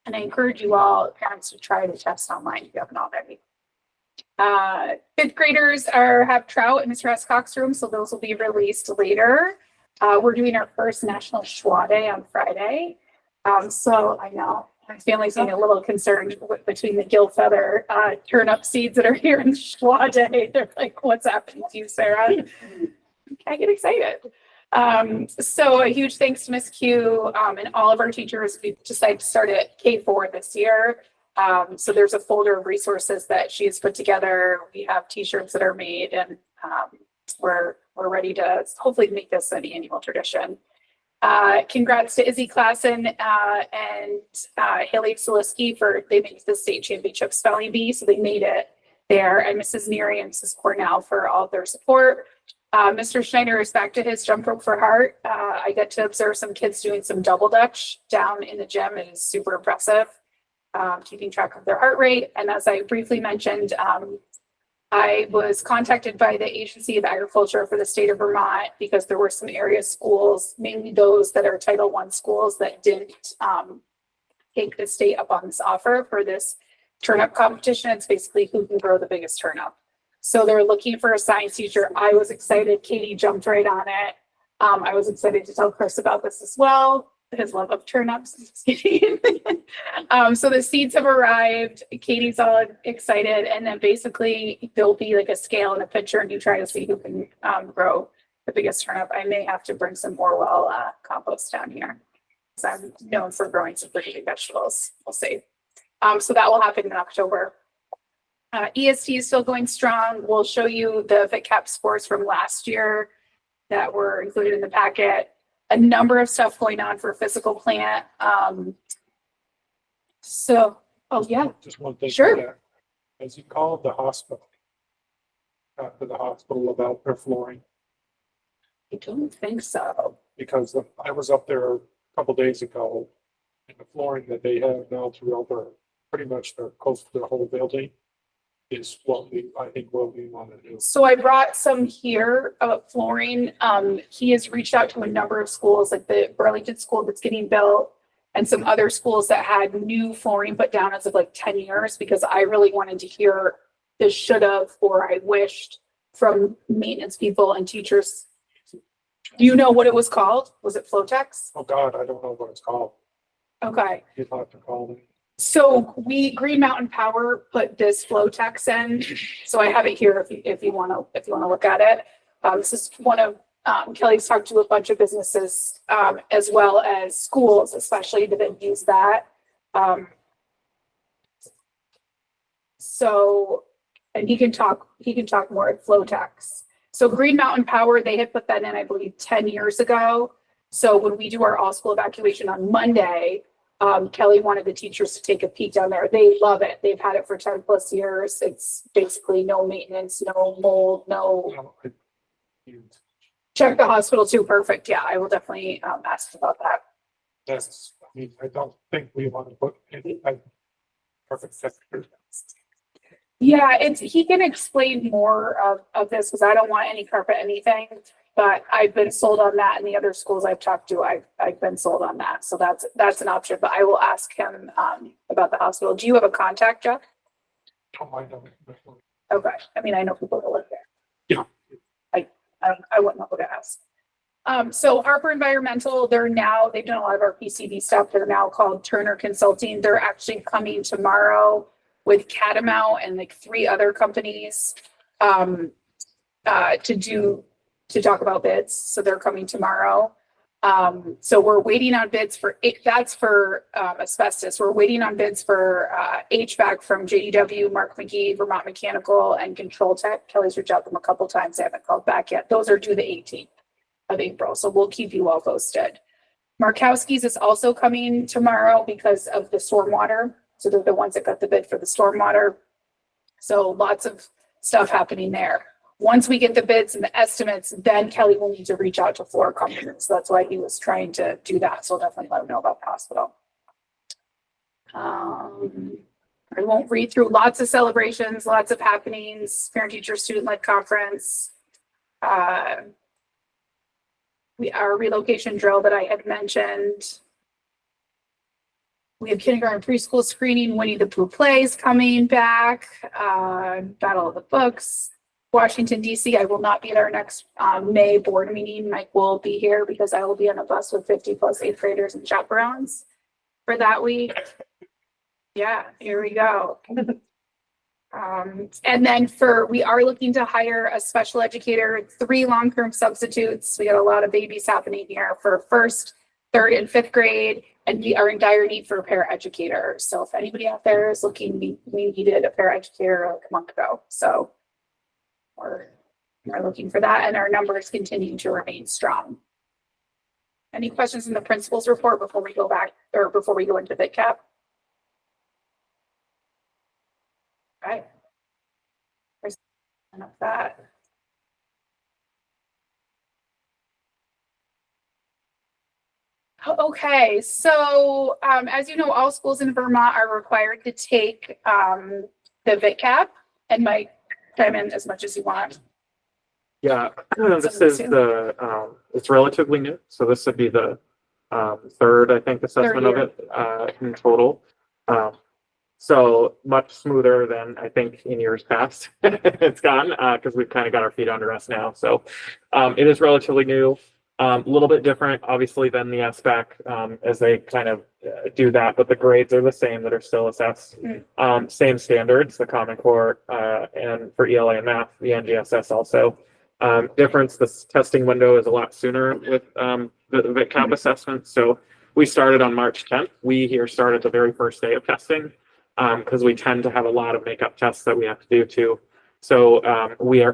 And I encourage you all, parents, to try to test online if you haven't already. Fifth graders have trout in Mr. Escock's room, so those will be released later. We're doing our first National Schwa Day on Friday. So I know my family's getting a little concerned between the gill feather turnip seeds that are here in Schwa Day. They're like, what's happening to you, Sarah? I get excited. So a huge thanks to Miss Q and all of our teachers. We decided to start at K4 this year. So there's a folder of resources that she has put together. We have t-shirts that are made, and we're ready to hopefully make this an annual tradition. Congrats to Izzy Klassen and Haley Soliski they made the state championship spelling bee, so they made it there, and Mrs. Neary and Mrs. Cornell for all of their support. Mr. Schneider is back to his jump rope for heart. I get to observe some kids doing some double dutch down in the gym. It is super impressive. Keeping track of their heart rate. And as I briefly mentioned, I was contacted by the Agency of Agriculture for the state of Vermont because there were some area schools, mainly those that are Title I schools, that didn't take the state up on this offer for this turnip competition. It's basically who can grow the biggest turnip. So they're looking for a science teacher. I was excited. Katie jumped right on it. I was excited to tell Chris about this as well. His love of turnips. Just kidding. So the seeds have arrived. Katie's all excited, and then basically there'll be like a scale and a pitcher, and you try to see who can grow the biggest turnip. I may have to bring some Orwell compost down here, because I'm known for growing some pretty big vegetables. We'll see. So that will happen in October. EST is still going strong. We'll show you the VitCap scores from last year that were included in the packet. A number of stuff going on for physical plant. So, oh yeah, Just one thing. Sure. for that. Has he called the hospital? Talked to the hospital about their flooring, I don't think so. because I was up there a couple days ago. And the flooring that they have now throughout pretty much their close to the whole building is what I think what we want to do. So I brought some here of flooring. He has reached out to a number of schools, like the Burlington school that's getting built, and some other schools that had new flooring put down as of like 10 years, because I really wanted to hear the should have, or I wished, from maintenance people and teachers. Do you know what it was called? Was it Flotex? Oh, God, I don't know what it's called. Okay. You'd have to call them. So Green Mountain Power put this Flotex in. So I have it here if you want to look at it. This is one of Kelly's talked to a bunch of businesses as well as schools, especially that use that. So, and he can talk more at Flotex. So Green Mountain Power, they had put that in, I believe, 10 years ago. So when we do our all school evacuation on Monday, Kelly wanted the teachers to take a peek down there. They love it. They've had it for 10+ years. It's basically no maintenance, no mold, no Check the hospital too. Perfect. Yeah, I will definitely ask about that. That's, I mean, I don't think we want to put any like perfect secretary. Yeah, he can explain more of this because I don't want any carpet anything. But I've been sold on that, and the other schools I've talked to, I've been sold on that. So that's an option. But I will ask him about the hospital. Do you have a contact, Jeff? Oh, I don't. Okay. I mean, I know people that live there. Yeah. I wouldn't know who to ask. So Harper Environmental, they've done a lot of our PCB stuff. They're now called Turner Consulting. They're actually coming tomorrow with Catamount and like 3 other companies to talk about bids. So they're coming tomorrow. So we're waiting on bids for that's for asbestos. We're waiting on bids for HVAC from JDW, Mark McGee, Vermont Mechanical, and Control Tech. Kelly's reached out to them a couple times. They haven't called back yet. Those are due the 18th of April. So we'll keep you all posted. Markowski's is also coming tomorrow because of the stormwater. So they're the ones that got the bid for the stormwater. So lots of stuff happening there. Once we get the bids and the estimates, then Kelly will need to reach out to floor companies. So that's why he was trying to do that. So I'll definitely let him know about the hospital. I won't read through lots of celebrations, lots of happenings, parent teacher student led conference. Our relocation drill that I had mentioned. We have kindergarten preschool screening, Winnie the Pooh plays coming back, Battle of the Books. Washington, D.C. I will not be at our next May board meeting. Mike will be here because I will be on a bus with 50 plus 8th graders and chaperones for that week. Yeah, here we go. And then we are looking to hire a special educator, 3 long-term substitutes. We got a lot of babies happening here for 1st, 3rd, and 5th grade, and we are in dire need for a paraeducator. So if anybody out there is looking, we needed a paraeducator like a month ago. So we're looking for that, and our numbers continue to remain strong. Any questions in the principal's report before we go back or before we go into bid cap? Right. There's enough of that. Okay, so as you know, all schools in Vermont are required to take the VITCAP, and Mike, chime in as much as you want. Yeah, this is it's relatively new. So this would be the 3rd, I think, assessment of it in total. So much smoother than I think in years past it's gone because we've kind of got our feet under us now. So it is relatively new, a little bit different, obviously, than the SBAC as they kind of do that, but the grades are the same that are still assessed. Same standards, the Common Core and for ELA and math, the NGSS also. Difference, this testing window is a lot sooner with the VITCAP assessment. So we started on March 10th. We here started the very first day of testing because we tend to have a lot of makeup tests that we have to do too. So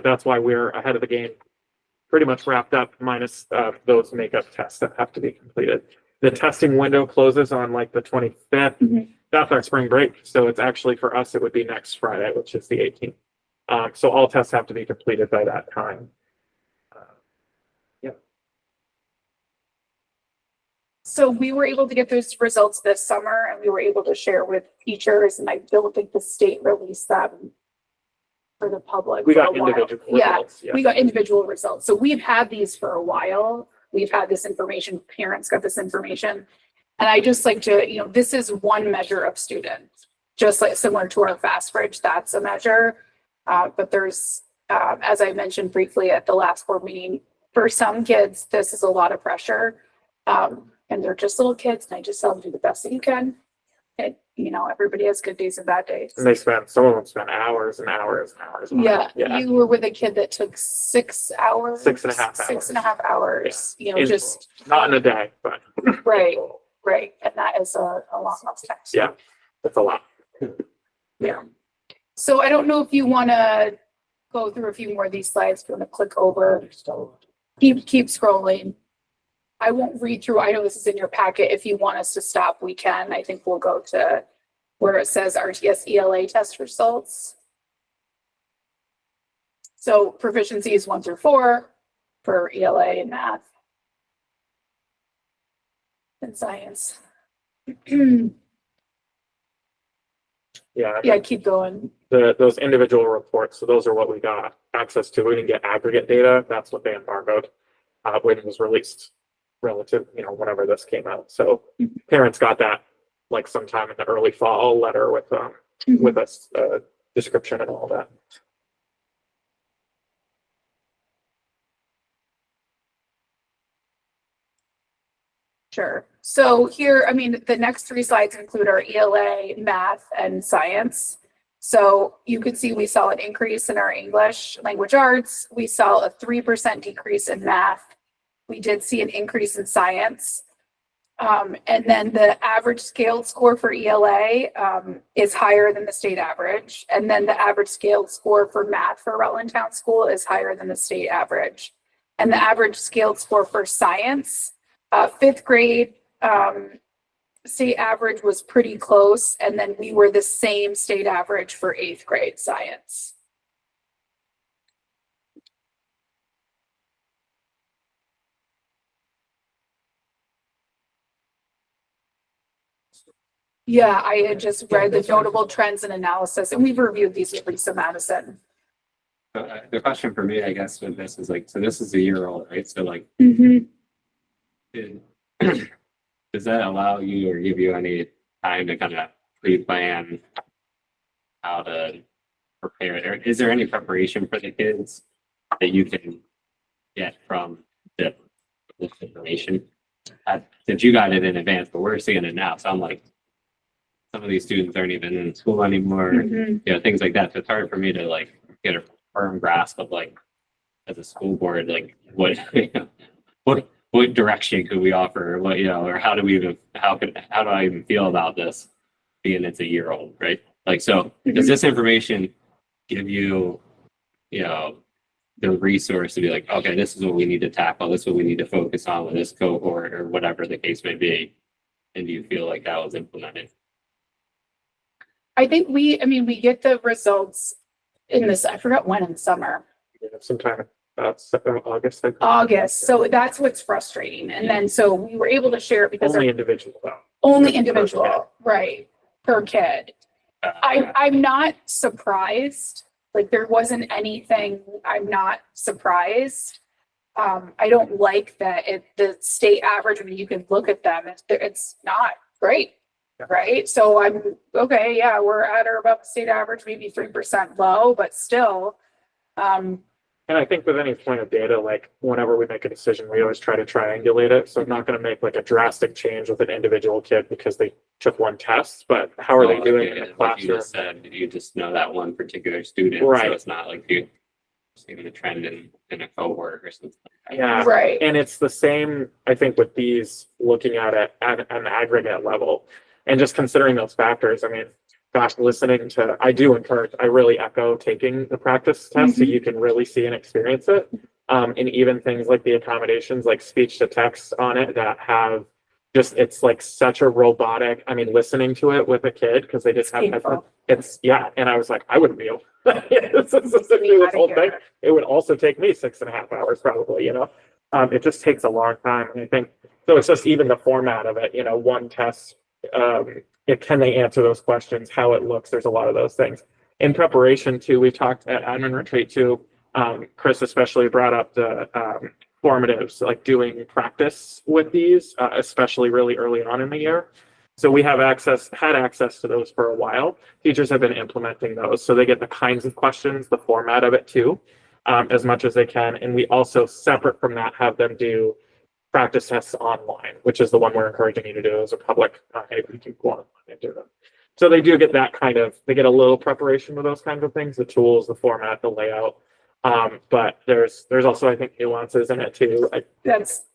that's why we're ahead of the game, pretty much wrapped up minus those makeup tests that have to be completed. The testing window closes on like the 25th. That's our spring break. So it's actually for us, it would be next Friday, which is the 18th. So all tests have to be completed by that time. So we were able to get those results this summer, and we were able to share with teachers, and I don't think the state released them for the public. We got individual results. We got individual results. So we've had these for a while. We've had this information, parents got this information. And I just like to, this is one measure of students, just like similar to our fast bridge, that's a measure. But there's, as I mentioned briefly at the last board meeting, for some kids, this is a lot of pressure. And they're just little kids, and I just tell them do the best that you can. And, everybody has good days and bad days. And some of them spend hours and hours and hours. Yeah. You were with a kid that took 6 hours. 6.5 hours. 6.5 hours, just. Not in a day, but. Right. And that is a long time. Yeah, that's a lot. Yeah. So I don't know if you want to go through a few more of these slides. If you want to click over, keep scrolling. I won't read through. I know this is in your packet. If you want us to stop, we can. I think we'll go to where it says RTS ELA test results. So proficiency is 1 through 4. for ELA and math and science. Yeah, Yeah, keep going. those individual reports, so those are what we got access to. We didn't get aggregate data. That's what they embargoed when it was released relative, whenever this came out. So parents got that like sometime in the early fall letter with a description and all that. Sure. So here, I mean, the next 3 slides include our ELA, math, and science. So you can see we saw an increase in our English language arts. We saw a 3% decrease in math. We did see an increase in science. And then the average scaled score for ELA is higher than the state average. And then the average scaled score for math for Rutland Town School is higher than the state average. And the average scaled score for science, 5th grade state average was pretty close. And then we were the same state average for 8th grade science. Yeah, I had just read the notable trends and analysis, and we've reviewed these with Lisa Madison. The question for me, I guess, with this is like, so this is a year old, right? So like, does that allow you or give you any time to kind of pre-plan how to prepare? Or is there any preparation for the kids that you can get from this information? Since you got it in advance, but we're seeing it now. So I'm like, some of these students aren't even in school anymore, things like that. So it's hard for me to like get a firm grasp of like, as a school board, like what direction could we offer? What, or how do I even feel about this being it's a year old, right? Like, so does this information give you, the resource to be like, okay, this is what we need to tackle. This is what we need to focus on with this cohort or whatever the case may be. And do you feel like that was implemented? I think we get the results in this, I forgot when in the summer. Sometime August. August. So that's what's frustrating. And then, so we were able to share it because Only individual though. only individual, right, per kid. I'm not surprised. Like there wasn't anything, I'm not surprised. I don't like that the state average, you can look at them, it's not great, right? So I'm, okay, yeah, we're at or above the state average, maybe 3% low, but still. And I think with any point of data, like whenever we make a decision, we always try to triangulate it. So I'm not going to make like a drastic change with an individual kid because they took one test, but how are they doing in the Like classroom? you just said, you just know that one particular student. Right. So it's not like you seeing a trend in a cohort or something. Yeah. Right. And it's the same, I think, with these looking at it at an aggregate level and just considering those factors. I mean, gosh, I really echo taking the practice test so you can really see and experience it. And even things like the accommodations, like speech to text on it that have it's like such a robotic, listening to it with a kid because they just have, and I was like, I wouldn't be able to do this whole thing. It would also take me 6.5 hours probably, it just takes a long time. And I think, so it's just even the format of it, one test, can they answer those questions, how it looks, there's a lot of those things. In preparation too, we talked at admin retreat too, Chris especially brought up the formatives, like doing practice with these, especially really early on in the year. So we had access to those for a while. Teachers have been implementing those. So they get the kinds of questions, the format of it too, as much as they can. And we also, separate from that, have them do practice tests online, which is the one we're encouraging you to do as a public. You can go online and do them. So they do get they get a little preparation with those kinds of things, the tools, the format, the layout. But there's also, I think, nuances in it too.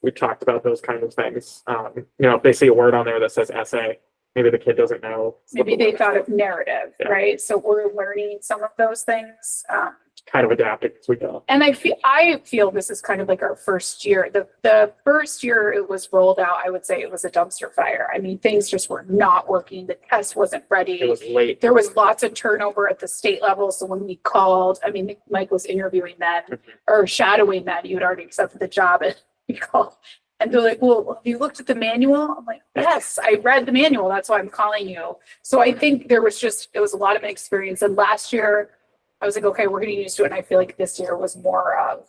We talked about those kind of things. If they see a word on there that says essay, maybe the kid doesn't know. Maybe they thought of narrative, right? So we're learning some of those things kind of adapting as we go. And I feel this is kind of like our first year. The first year it was rolled out, I would say it was a dumpster fire. I mean, things just were not working. The test wasn't ready. It was late. There was lots of turnover at the state level. So when we called, I mean, Mike was interviewing then or shadowing then, you had already accepted the job, and we called. And they're like, well, have you looked at the manual? I'm like, yes, I read the manual. That's why I'm calling you. So I think it was a lot of experience. And last year I was like, okay, we're getting used to it. And I feel like this year was more of,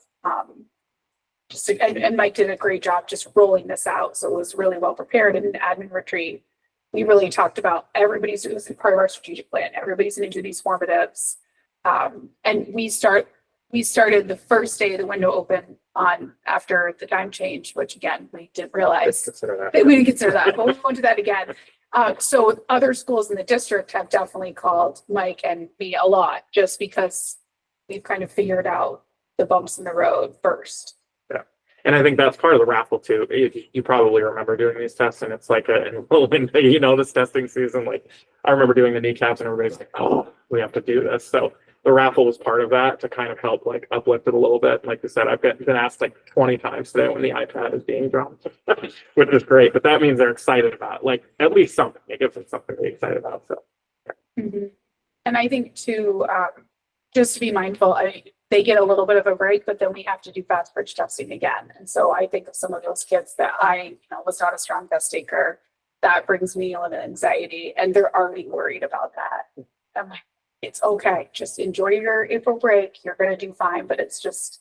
and Mike did a great job just rolling this out. So it was really well prepared. In the admin retreat, we really talked about it was part of our strategic plan. Everybody's going to do these formatives. And we started the first day of the window open on after the time change, which again, we didn't realize. We didn't consider that, but we won't do that again. So other schools in the district have definitely called Mike and me a lot, just because we've kind of figured out the bumps in the road first. Yeah. And I think that's part of the raffle too. You probably remember doing these tests, and it's like this testing season, like I remember doing the kneecaps and everybody's like, oh, we have to do this. So the raffle was part of that to kind of help like uplift it a little bit. Like I said, I've been asked like 20 times today when the iPad is being drawn, which is great. But that means they're excited about like at least something. It gives them something to be excited about. So. Mm-hmm. And I think too, just to be mindful, they get a little bit of a break, but then we have to do fast bridge testing again. And so I think of some of those kids that I was not a strong test taker. That brings me a little anxiety, and they're already worried about that. I'm like, it's okay. Just enjoy your April break. You're going to do fine, but it's just,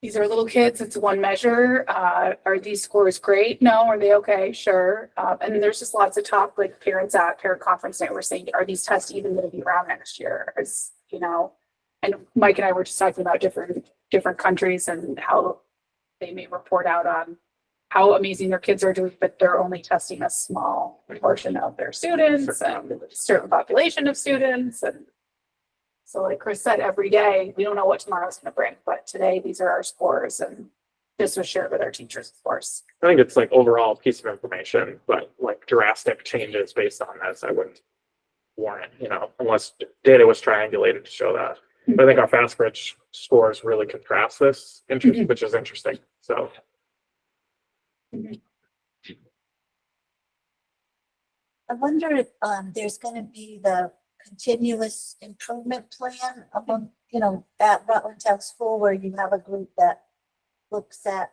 these are little kids. It's one measure. Are these scores great? No. Are they okay? Sure. And then there's just lots of talk, like parents at parent conference night were saying, are these tests even going to be around next year? And Mike and I were just talking about different countries and how they may report out on how amazing their kids are doing, but they're only testing a small portion of their students and a certain population of students. And so like Chris said, every day, we don't know what tomorrow's going to bring, but today these are our scores, and this was shared with our teachers, of course. I think it's like overall piece of information, but like drastic changes based on this, I wouldn't warrant, unless data was triangulated to show that. But I think our fast bridge scores really contrast this, which is interesting. So. I wonder if there's going to be the continuous improvement plan among, at Rutland Town School, where you have a group that looks at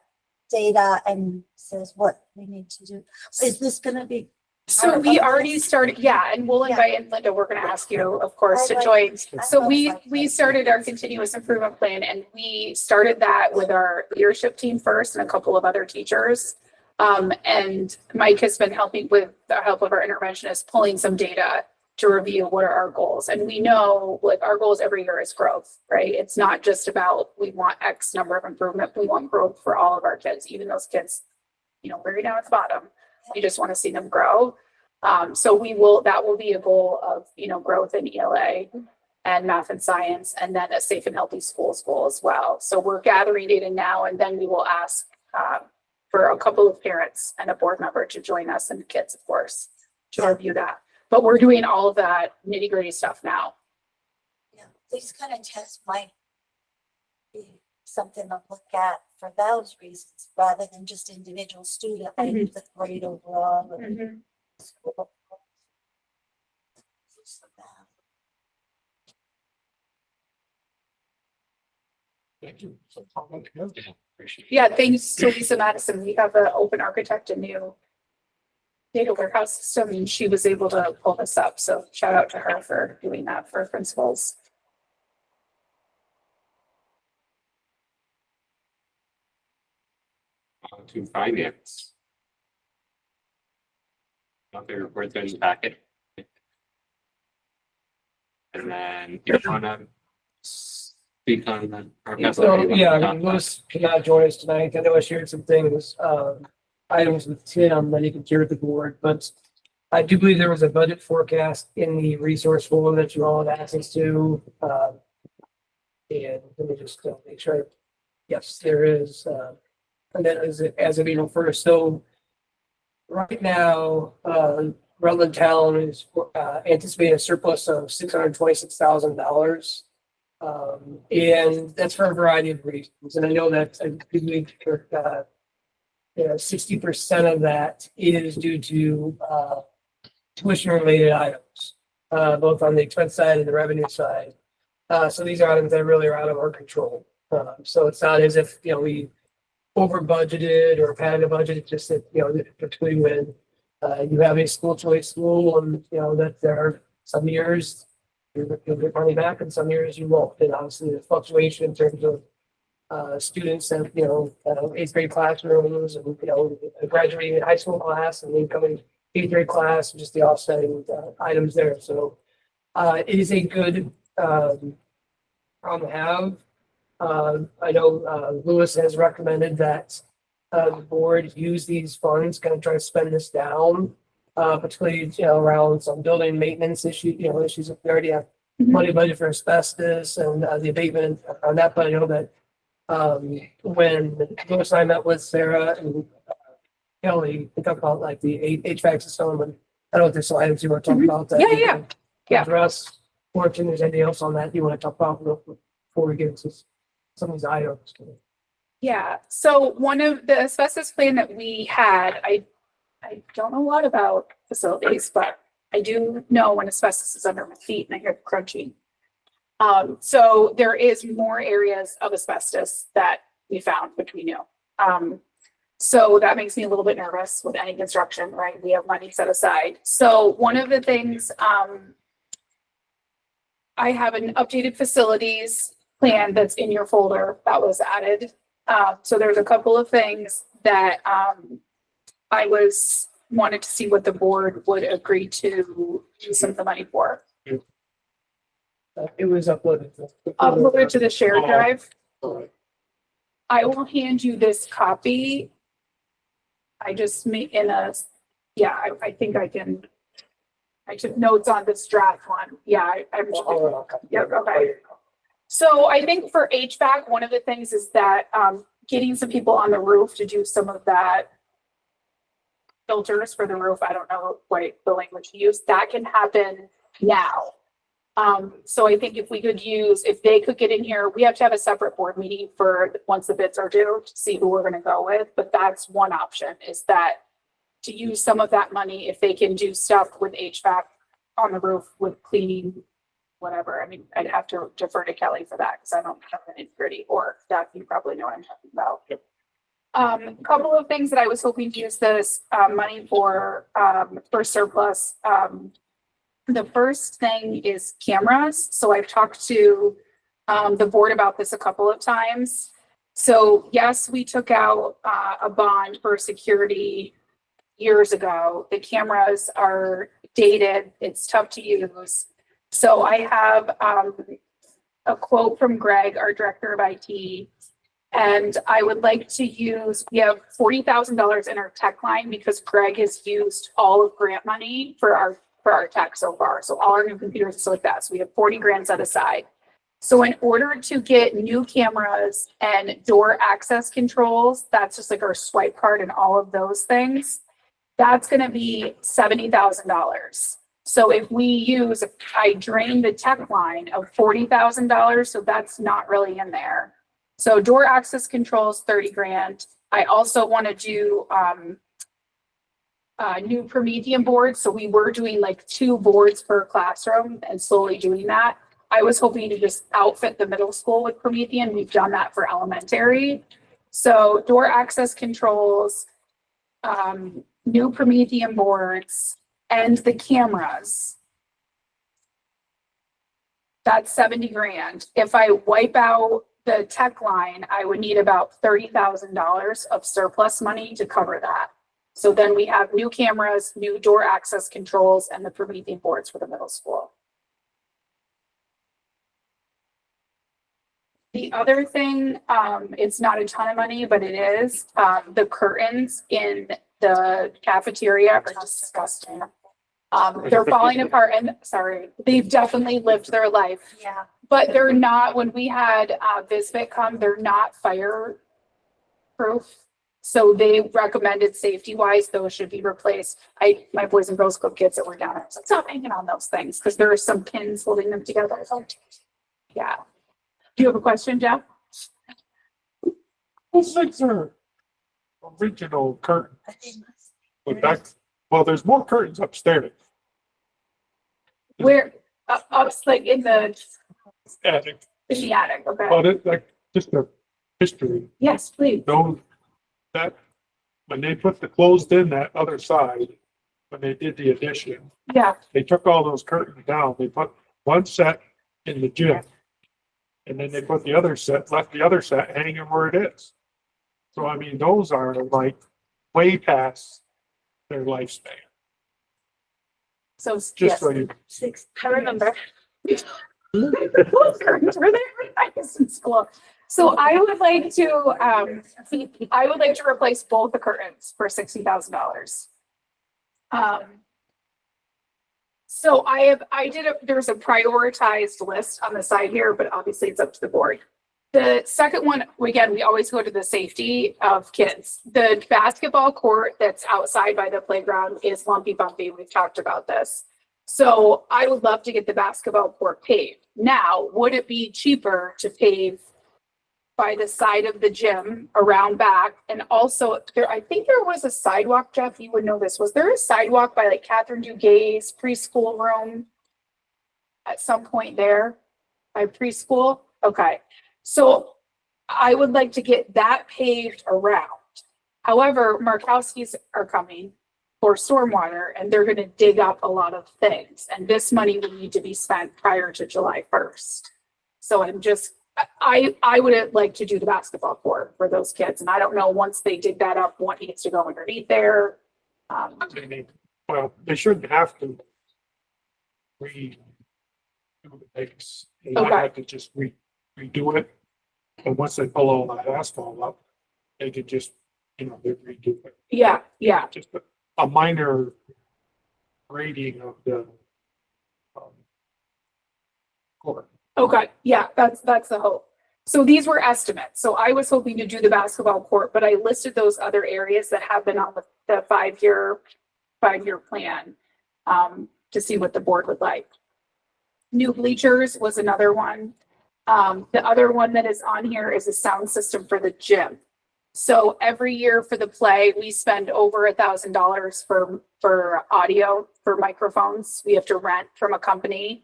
data and says what we need to do. Is this going to be? So we already started, and we'll invite, and Linda, we're going to ask you, of course, to join. So we started our continuous improvement plan, and we started that with our leadership team first and a couple of other teachers. And Mike has been helping with the help of our interventionist, pulling some data to review what are our goals. And we know like our goals every year is growth, right? It's not just about, we want X number of improvement. We want growth for all of our kids, even those kids, very down at the bottom. We just want to see them grow. So that will be a goal of, growth in ELA and math and science, and then a safe and healthy schools goal as well. So we're gathering data now, and then we will ask, for a couple of parents and a board member to join us, and the kids, of course, to review that. But we're doing all of that nitty gritty stuff now. Yeah, these kind of tests might be something to look at for those reasons, rather than just individual student, maybe the grade overall. School. Thank you. Yeah, thanks to Lisa Madison. We have an open architect, a new data warehouse system, and she was able to pull this up. So shout out to her for doing that for principals. On to finance. Monthly reports in the packet. And then you wanna speak on that? So, Louis cannot join us tonight. I know I shared some things, items with Tim that he can share with the board, but I do believe there was a budget forecast in the resource folder that you all had access to. And let me just make sure. Yes, there is, and that is as of April 1st. So right now, Rutland Town is anticipating a surplus of $626,000. And that's for a variety of reasons. And I know that I believe 60% of that is due to tuition related items, both on the expense side and the revenue side. So these are items that really are out of our control. So it's not as if, we over budgeted or padded a budget. It's just that, particularly when you have a school choice school and, that there are some years you'll get money back and some years you won't. And obviously the fluctuation in terms of students and, eighth grade classrooms and, graduating high school class and the incoming eighth grade class, just the offsetting items there. So it is a good problem to have. I know Lewis has recommended that the board use these funds, kind of try to spend this down, particularly, around some building maintenance issues. We already have money budget for asbestos and the abatement on that, but I know that when Lewis and I met with Sarah and Kelly, we talked about like the HVAC system, and I don't know if there's some items you want to talk about that. Yeah. Address, or if there's anything else on that you want to talk about before we get into some of these items. Yeah, so one of the asbestos plan that we had, I don't know a lot about facilities, but I do know when asbestos is under my feet and I hear the crunching. So there is more areas of asbestos that we found, which we knew. So that makes me a little bit nervous with any construction, right? We have money set aside. So one of the things, I have an updated facilities plan that's in your folder that was added. So there's a couple of things that I wanted to see what the board would agree to use some of the money for. It was uploaded. Uploaded to the shared drive. Alright. I will hand you this copy. I just made I think I took notes on this draft one. Yeah, I'm. Yeah, okay. So I think for HVAC, one of the things is that getting some people on the roof to do some of that filters for the roof. I don't know what the language to use. That can happen now. So I think if they could get in here, we have to have a separate board meeting for once the bids are due to see who we're going to go with. But that's one option, is that to use some of that money if they can do stuff with HVAC on the roof with cleaning, whatever. I mean, I'd have to defer to Kelly for that because I don't have the nitty-gritty, or that you probably know what I'm talking about. Yep. A couple of things that I was hoping to use this money for surplus. The first thing is cameras. So I've talked to the board about this a couple of times. So yes, we took out a bond for security years ago. The cameras are dated. It's tough to use. So I have a quote from Greg, our director of IT, and I would like to we have $40,000 in our tech line because Greg has used all of grant money for our tech so far. So all our new computers and stuff like that. So we have 40 grand set aside. So in order to get new cameras and door access controls, that's just like our swipe card and all of those things, that's going to be $70,000. So if I drain the tech line of $40,000, so that's not really in there. So door access controls, 30 grand. I also want to do new Promethean boards. So we were doing like 2 boards per classroom and slowly doing that. I was hoping to just outfit the middle school with Promethean. We've done that for elementary. So door access controls, new Promethean boards, and the cameras. That's 70 grand. If I wipe out the tech line, I would need about $30,000 of surplus money to cover that. So then we have new cameras, new door access controls, and the Promethean boards for the middle school. The other thing, it's not a ton of money, but it is, the curtains in the cafeteria are disgusting. They're falling apart, and sorry, they've definitely lived their life. Yeah. But they're not, when we had Visbit come, they're not fireproof. So they recommended safety wise, those should be replaced. My Boys and Girls Club kids that were down, I was like, stop hanging on those things because there are some pins holding them together. Yeah. you have a question, Jeff? Those things are original curtains. But that's, well, there's more curtains upstairs. Where, up, like in the Attic. attic, okay? But it's like just a history. Yes, please. Those, that, when they put the closed in that other side, when they did the addition, Yeah, they took all those curtains down. They put one set in the gym. And then they put the other set, left the other set hanging where it is. So I mean, those are like way past their lifespan. so, Just yes, so you, I remember. Those curtains were there, I was in school. So I would like to replace both the curtains for $60,000. So there's a prioritized list on the side here, but obviously it's up to the board. The second one, again, we always go to the safety of kids. The basketball court that's outside by the playground is lumpy bumpy. We've talked about this. So I would love to get the basketball court paved. Now, would it be cheaper to pave by the side of the gym around back? And also I think there was a sidewalk, Jeff, you would know this. Was there a sidewalk by like Catherine Duguay's preschool room at some point there by preschool? Okay. So I would like to get that paved around. However, Markowski's are coming for stormwater and they're going to dig up a lot of things. And this money will need to be spent prior to July 1st. So I would like to do the basketball court for those kids. And I don't know, once they dig that up, what needs to go underneath there. well, they shouldn't have to redo the base. They might Okay. have to just redo it. And once they pull all that asphalt up, they could just, they redo it. Yeah, yeah. Just a minor grading of the court. Okay, yeah, that's the hope. So these were estimates. So I was hoping to do the basketball court, but I listed those other areas that have been on the five-year plan to see what the board would like. New bleachers was another one. The other one that is on here is a sound system for the gym. So every year for the play, we spend over $1,000 for audio, for microphones. We have to rent from a company.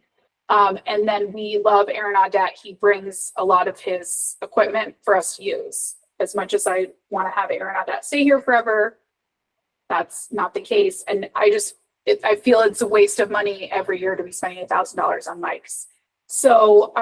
And then we love Aaron Audette. He brings a lot of his equipment for us to use. As much as I want to have Aaron Audette stay here forever, that's not the case. And I feel it's a waste of money every year to be spending $1,000 on mics. So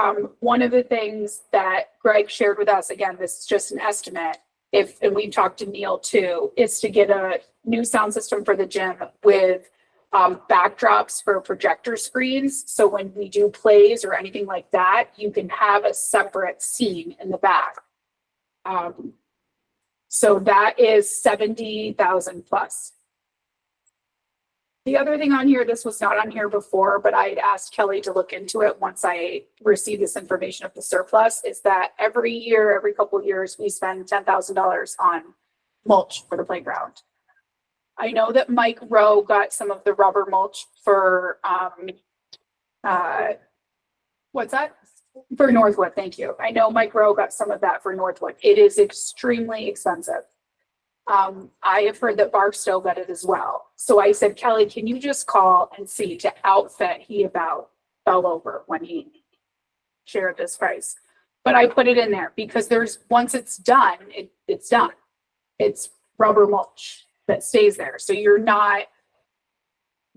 one of the things that Greg shared with us, again, this is just an estimate, and we've talked to Neil too, is to get a new sound system for the gym with backdrops for projector screens. So when we do plays or anything like that, you can have a separate scene in the back. So that is 70,000 plus. The other thing on here, this was not on here before, but I had asked Kelly to look into it once I received this information of the surplus, is that every year, every couple of years, we spend $10,000 on mulch for the playground. I know that Mike Rowe got some of the rubber mulch for, what's that? For Northwood, thank you. I know Mike Rowe got some of that for Northwood. It is extremely expensive. I have heard that Barstow got it as well. So I said, Kelly, can you just call and see to outfit? He about fell over when he shared this price. But I put it in there because once it's done, it's done. It's rubber mulch that stays there. So you're not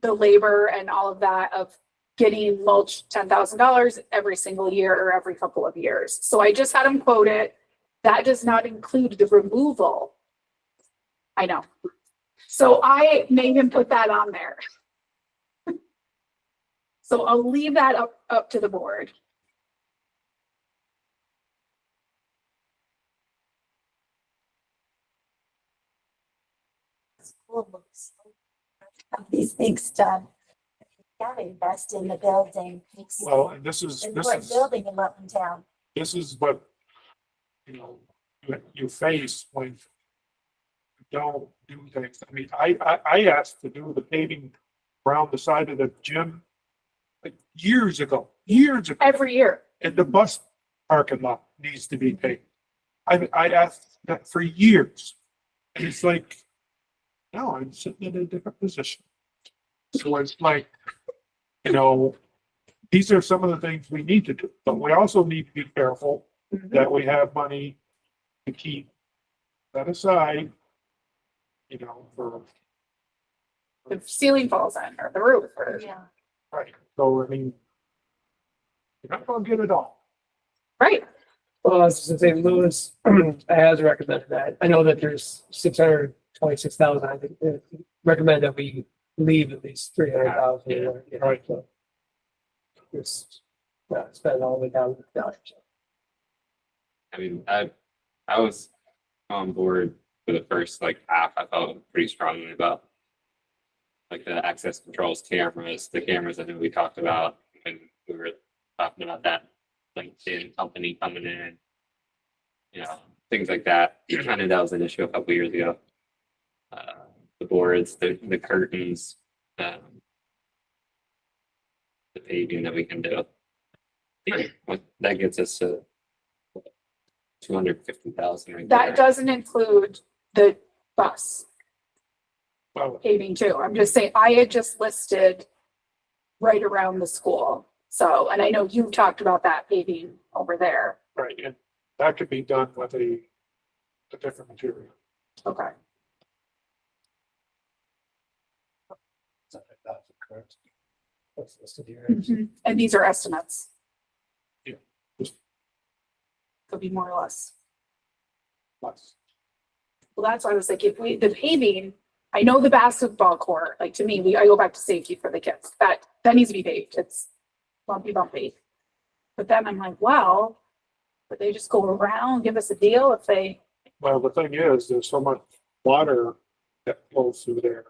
the labor and all of that of getting mulch $10,000 every single year or every couple of years. So I just had him quote it. That does not include the removal. I know. So I made him put that on there. So I'll leave that up to the board. School looks have these things done. You gotta invest in the building. Well, and this is Building them up in town. this is what, you face when you don't do things. I mean, I asked to do the paving around the side of the gym like years ago. Every year. And the bus parking lot needs to be paved. I asked that for years. And it's like, no, I'm sitting in a different position. So it's like, you know, these are some of the things we need to do, but we also need to be careful that we have money to keep that aside, you know, for, The ceiling falls in or the roof or. Yeah. right, so I mean, you're not gonna get it all. Right. Well, I was just saying, Lewis has recommended that. I know that there's 626,000. I think recommend that we leave at least 300,000. Yeah, You know, right. so it's spend all the way down to the dollar. I mean, I was on board for the first like half. I felt pretty strongly about like the access controls cameras, the cameras I know we talked about when we were talking about that LinkedIn company coming in, you know, things like that. I know that was an issue a couple years ago. The boards, the curtains, the paving that we can do. That gets us to 250,000 right there. That doesn't include the bus Well, paving too. I'm just saying, I had just listed right around the school. So, and I know you talked about that paving over there. right, and that could be done with a different material. Okay. What's listed here? And these are estimates. Yeah. Just Could be more or less. less. Well, that's why I was like, if we, the paving, I know the basketball court, like to me, I go back to safety for the kids. That needs to be paved. It's bumpy. But then I'm like, well, but they just go around, give us a deal if they, Well, the thing is, there's so much water that flows through there,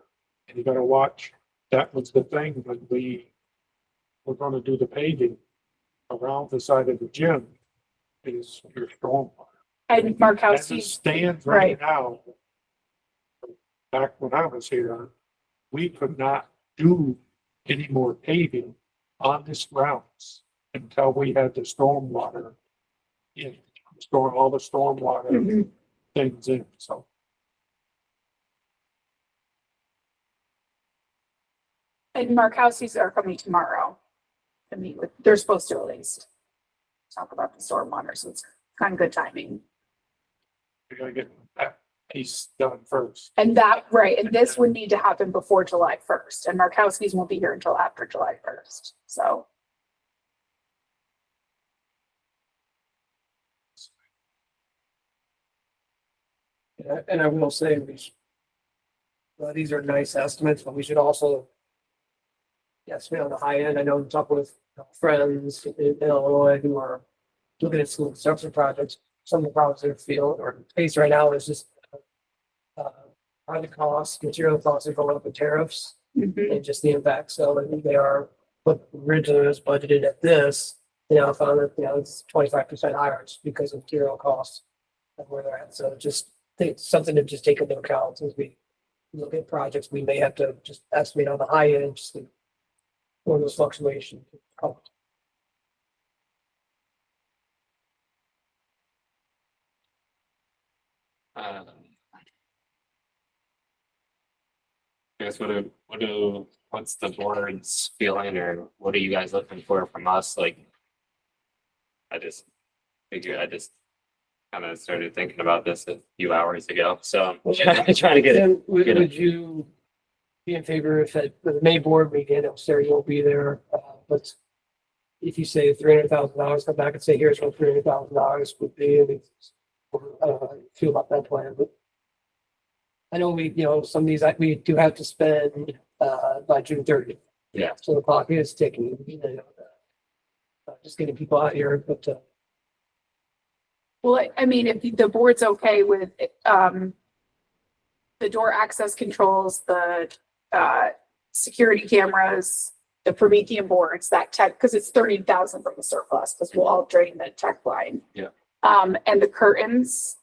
and you gotta watch. That was the thing when we were gonna do the paving around the side of the gym is your storm water. and And it Markowski, stands right. right now. Back when I was here, we could not do any more paving on this grounds until we had the storm water in, all the storm water Mhm. things in, so. And Markowski's are coming tomorrow to meet with, they're supposed to at least talk about the stormwater, so it's kind of good timing. We gotta get that piece done first. And that, right, and this would need to happen before July 1st, and Markowski's won't be here until after July 1st, so. And I will say, these are nice estimates, but we should also, yes, be on the high end. I know I'm talking with friends in Illinois who are looking at school construction projects. Some of the problems they feel or face right now is just project costs, material costs are going up with tariffs and just the impact. So I think they are, what originally was budgeted at this, you know, found that, you know, it's 25% higher just because of material costs and where they're at. So just think it's something to just take into account as we look at projects. We may have to just estimate on the high end, just for those fluctuations. I guess what's the board's feeling, or what are you guys looking for from us? Like, I just kind of started thinking about this a few hours ago, so I'm trying to get it. And would, get it. would you be in favor if at the May board meeting, Sarah, you'll be there, but if you say $300,000, come back and say, here's what $300,000 would be, and feel about that plan, but I know we, you know, some of these, we do have to spend, by June 30th. Yeah. So the clock is ticking, you know, just getting people out here, but, Well, I mean, if the board's okay with, the door access controls, the, security cameras, the Promethean boards, that tech, because it's 30,000 from the surplus, because we'll all drain the tech line. Yeah. And the curtains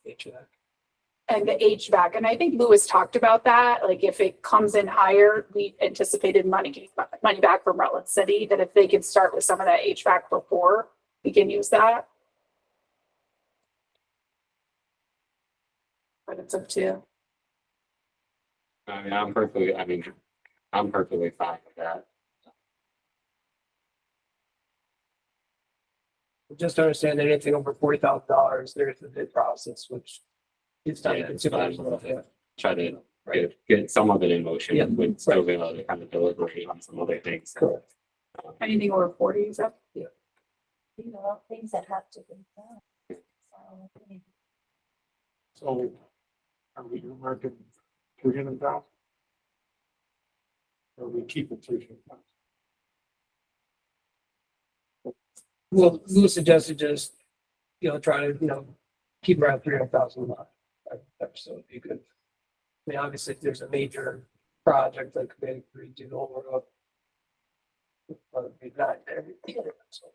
and the HVAC, and I think Lewis talked about that, like if it comes in higher, we anticipated money back from Rutland City, that if they could start with some of that HVAC before, we can use that. but it's up to. I mean, I'm perfectly fine with that. Just to understand that anything over $40,000, there's a bid process, which is done in Yeah, consideration. Yeah. Try to get some of it in motion, Yeah. with still be able to kind of deliberate on some other things. Correct. Anything over 40, is that? You know, things that have to be done. So are we marking 300,000? Or we keep it 300,000? Well, Lou suggested just, try to, keep around 300,000 a month. So it'd be good. I mean, obviously, if there's a major project that could be agreed to over up. But we've got everything. So.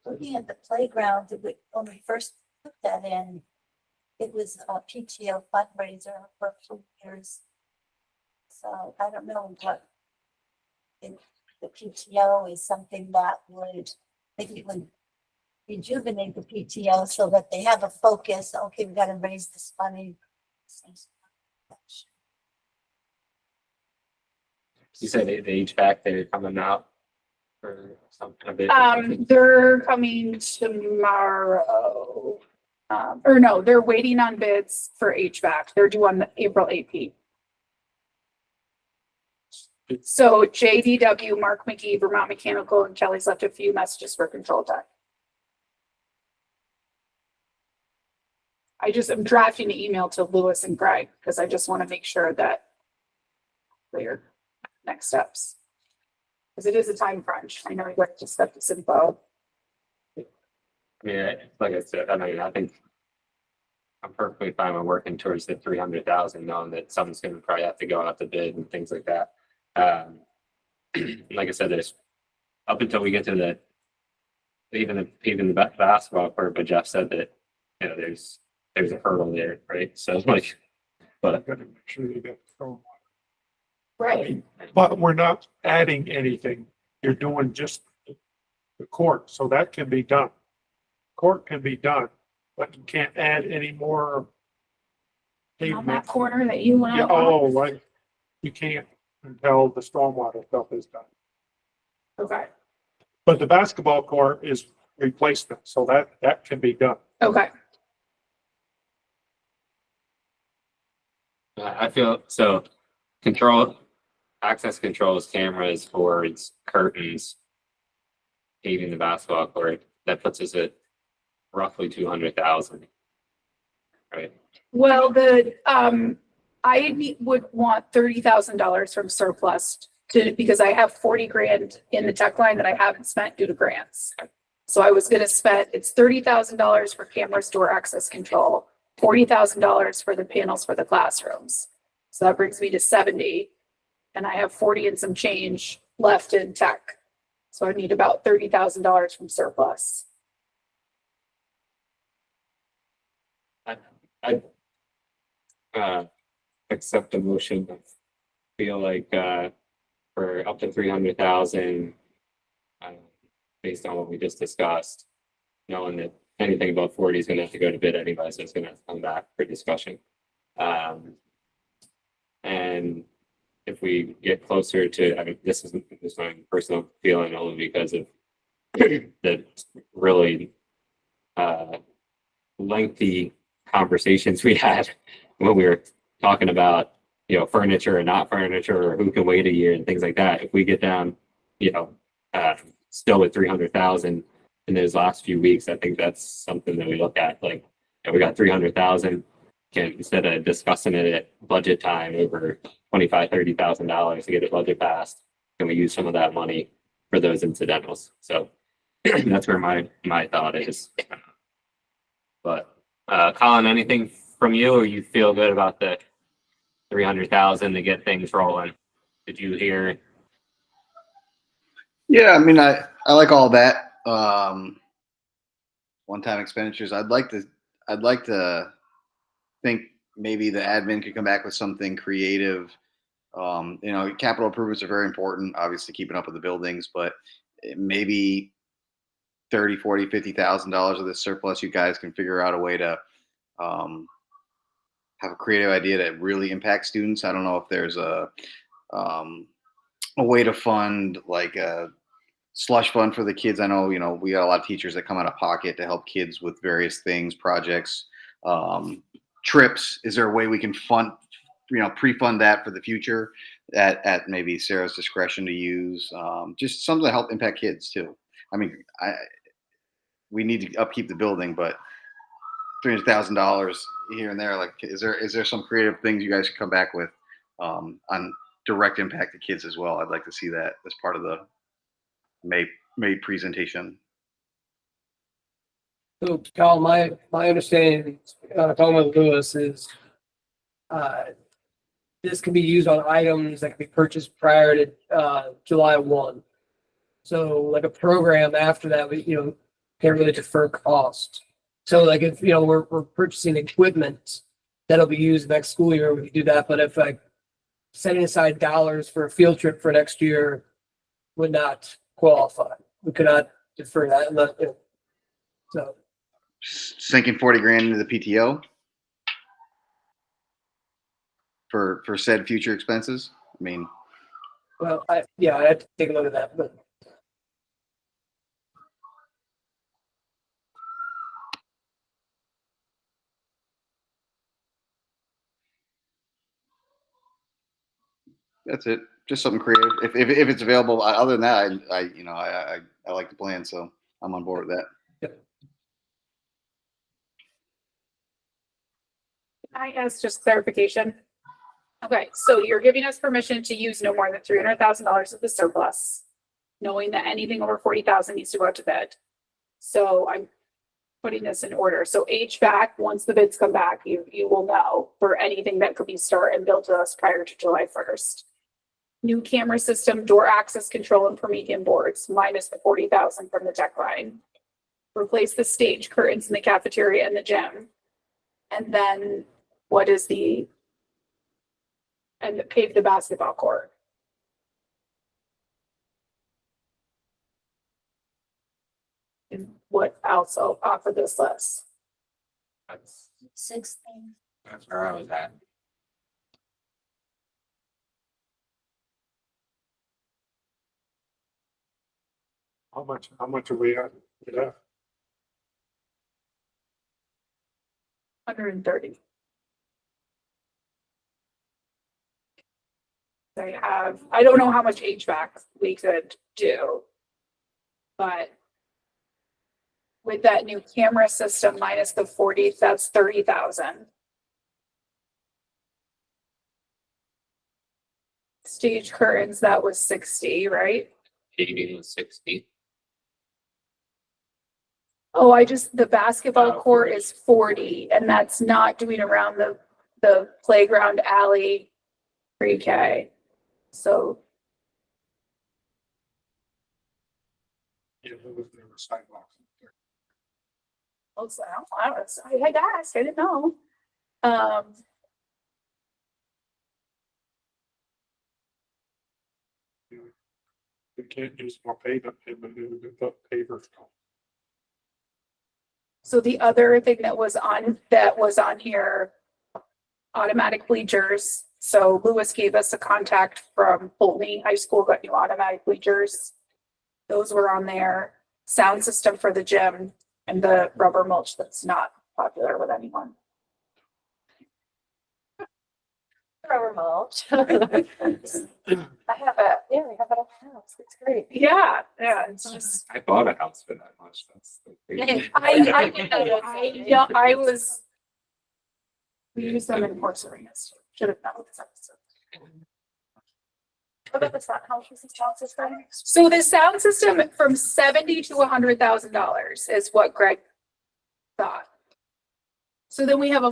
Looking at the playground, when we first put that in, it was a PTO fundraiser for a few years. So I don't know what if the PTO is something that would maybe would rejuvenate the PTO so that they have a focus. Okay, we got to raise this money. You said the HVAC, they're coming out for some kind of bid. They're coming tomorrow. Or no, they're waiting on bids for HVAC. They're due on April 18th. So JDW, Mark McGee, Vermont Mechanical, and Kelly's left a few messages for control tech. I'm drafting an email to Lewis and Greg because I just want to make sure that clear next steps. Because it is a time crunch. I know we like to set this info. Yeah, like I said, I think I'm perfectly fine with working towards the 300,000, knowing that someone's going to probably have to go out to bid and things like that. Like I said, there's up until we get to the even the basketball court, but Jeff said that there's a hurdle there, right? So like, but Gotta make sure you get the stormwater. Right. But we're not adding anything. You're doing just the court, so that can be done. Court can be done, but you can't add any more On pavement. that corner that you want. Yeah, oh, right. You can't until the stormwater stuff is done. Okay. But the basketball court is replacement, so that can be done. Okay. I feel so. Access controls, cameras, boards, curtains, paving the basketball court. That puts us at roughly 200,000, right? Well, I would want $30,000 from surplus because I have 40 grand in the tech line that I haven't spent due to grants. So I was going to spend, it's $30,000 for camera store access control, $40,000 for the panels for the classrooms. So that brings me to 70, and I have 40 and some change left in tech. So I need about $30,000 from surplus. I accept the motion. I feel like for up to 300,000, based on what we just discussed, knowing that anything above 40 is going to have to go to bid anyway, so it's going to have to come back for discussion. And if we get closer to, I mean, this is my personal feeling only because of the really lengthy conversations we had when we were talking about, furniture or not furniture, or who can wait a year and things like that. If we get down, still at 300,000 in those last few weeks, I think that's something that we look at. Like, we got 300,000. Can, instead of discussing it at budget time over $25,000-$30,000 to get a budget passed, can we use some of that money for those incidentals? So that's where my thought is. But Colin, anything from you, or you feel good about the 300,000 to get things rolling? Did you hear? Yeah, I mean, I like all that. One-time expenditures. I'd like to think maybe the admin could come back with something creative. Capital improvements are very important, obviously keeping up with the buildings, but maybe 30, 40, $50,000 of this surplus, you guys can figure out a way to have a creative idea that really impacts students. I don't know if there's a way to fund like a slush fund for the kids. I know, we got a lot of teachers that come out of pocket to help kids with various things, projects, trips. Is there a way we can fund, pre-fund that for the future at maybe Sarah's discretion to use? Just something to help impact kids too. I mean, we need to upkeep the building, but $300,000 here and there, like, is there some creative things you guys could come back with on direct impact to kids as well? I'd like to see that as part of the May presentation. So, Kyle, my understanding, talking with Lewis, is this can be used on items that can be purchased prior to July 1. So, like a program after that, we can't really defer cost. So, like if we're purchasing equipment that'll be used next school year, we can do that. But if setting aside dollars for a field trip for next year would not qualify. We could not defer that. So Sinking 40 grand into the PTO for said future expenses. I mean, well, I have to take a look at that, but that's it. Just something creative. If it's available. Other than that, I like the plan, so I'm on board with that. I ask just clarification. Okay, so you're giving us permission to use no more than $300,000 of the surplus, knowing that anything over 40,000 needs to go out to bid. So I'm putting this in order. So HVAC, once the bids come back, you will know for anything that could be stored and built to us prior to July 1st. New camera system, door access control, and Promethean boards, minus the 40,000 from the deck line. Replace the stage curtains in the cafeteria and the gym. And then what is and pave the basketball court. And what else I'll offer this list? That's, 16. that's where I was at. How much are we at? Yeah. 130. I don't know how much HVAC we could do, but with that new camera system minus the 40, that's 30,000. Stage curtains, that was 60, right? Paving was 60. Oh, the basketball court is 40, and that's not doing around the playground alley pre-K. So Yeah, there were sidewalks. I had to ask, I didn't know. We can't use more pavement in the pavers. So the other thing that was on here, automatic bleachers. So Lewis gave us a contact from Pulteney High School, got new automatic bleachers. Those were on there. Sound system for the gym and the rubber mulch that's not popular with anyone. Rubber mulch. I have it. Yeah, we have it at the house. It's great. Yeah, it's just. I bought a house for that much. That's the crazy. We use them in horse arenas. Should have known this episode. What about the sound? How much was the sound system? So the sound system from $70,000 to $100,000 is what Greg thought. So then we have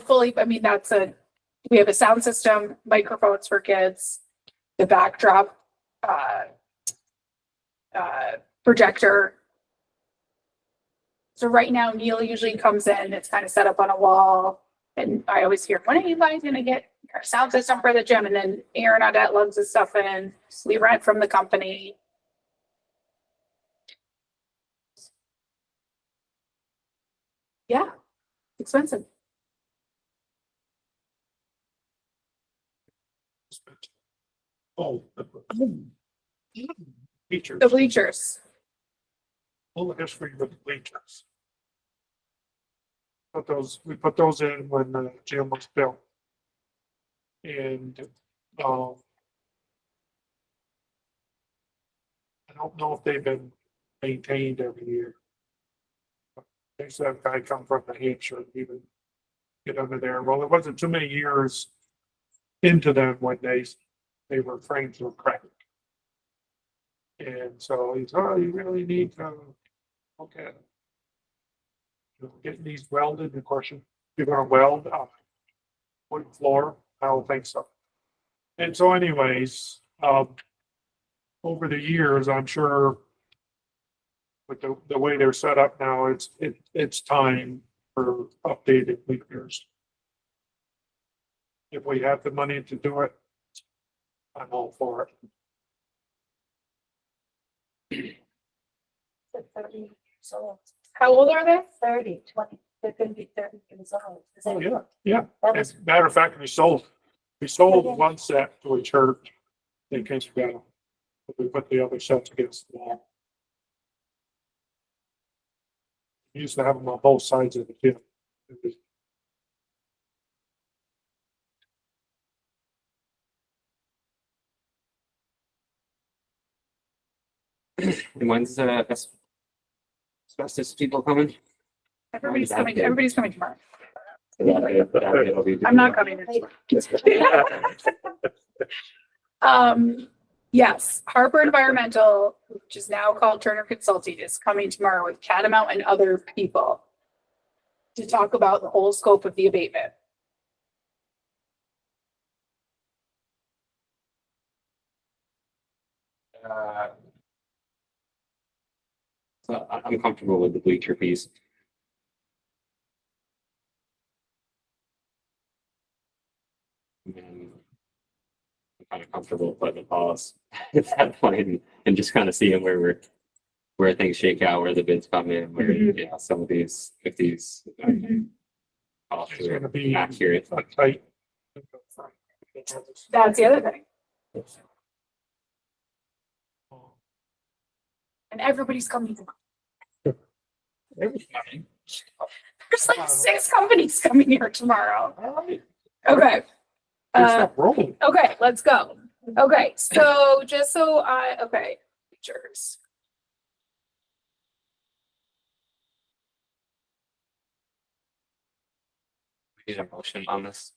we have a sound system, microphones for kids, the backdrop, projector. So right now Neil usually comes in, it's kind of set up on a wall. And I always hear, when are you guys gonna get our sound system for the gym? And then Aaron Audette lugs his stuff in. We rent from the company. Yeah, expensive. Oh. Teachers, The bleachers. full history with the bleachers. We put those in when the gym was built. And, I don't know if they've been maintained every year. They said a guy come from New Hampshire, even get under there. Well, it wasn't too many years into them when they were framed to crack. And so he's, oh, you really need to look at it. Getting these welded, of course, you're gonna weld up wood floor, I don't think so. And so anyways, over the years, I'm sure with the way they're set up now, it's time for updated bleachers. If we have the money to do it, I'm all for it. So How old are they? 30, 20, they're gonna be 30 years old. Oh, yeah. That was, As a matter of fact, we sold one set to a church. They came together. We put the other sets against the wall. We used to have them on both sides of the gym. And when's asbestos people coming? Everybody's coming tomorrow. I'm I'm not coming. Yes, Harper Environmental, which is now called Turner Consulting, is coming tomorrow with Catamount and other people to talk about the whole scope of the abatement. So I'm comfortable with the bleacher piece. And I'm kind of comfortable putting a pause at that point and just kind of seeing where things shake out, where the bids come in, where, yeah, some of these, if these costs It's gonna are be accurate. tight. That's the other thing. And everybody's coming tomorrow. There's like 6 companies coming here tomorrow. Okay. Stop rolling. Okay, let's go. Okay, so just so okay, features. Need a motion on this?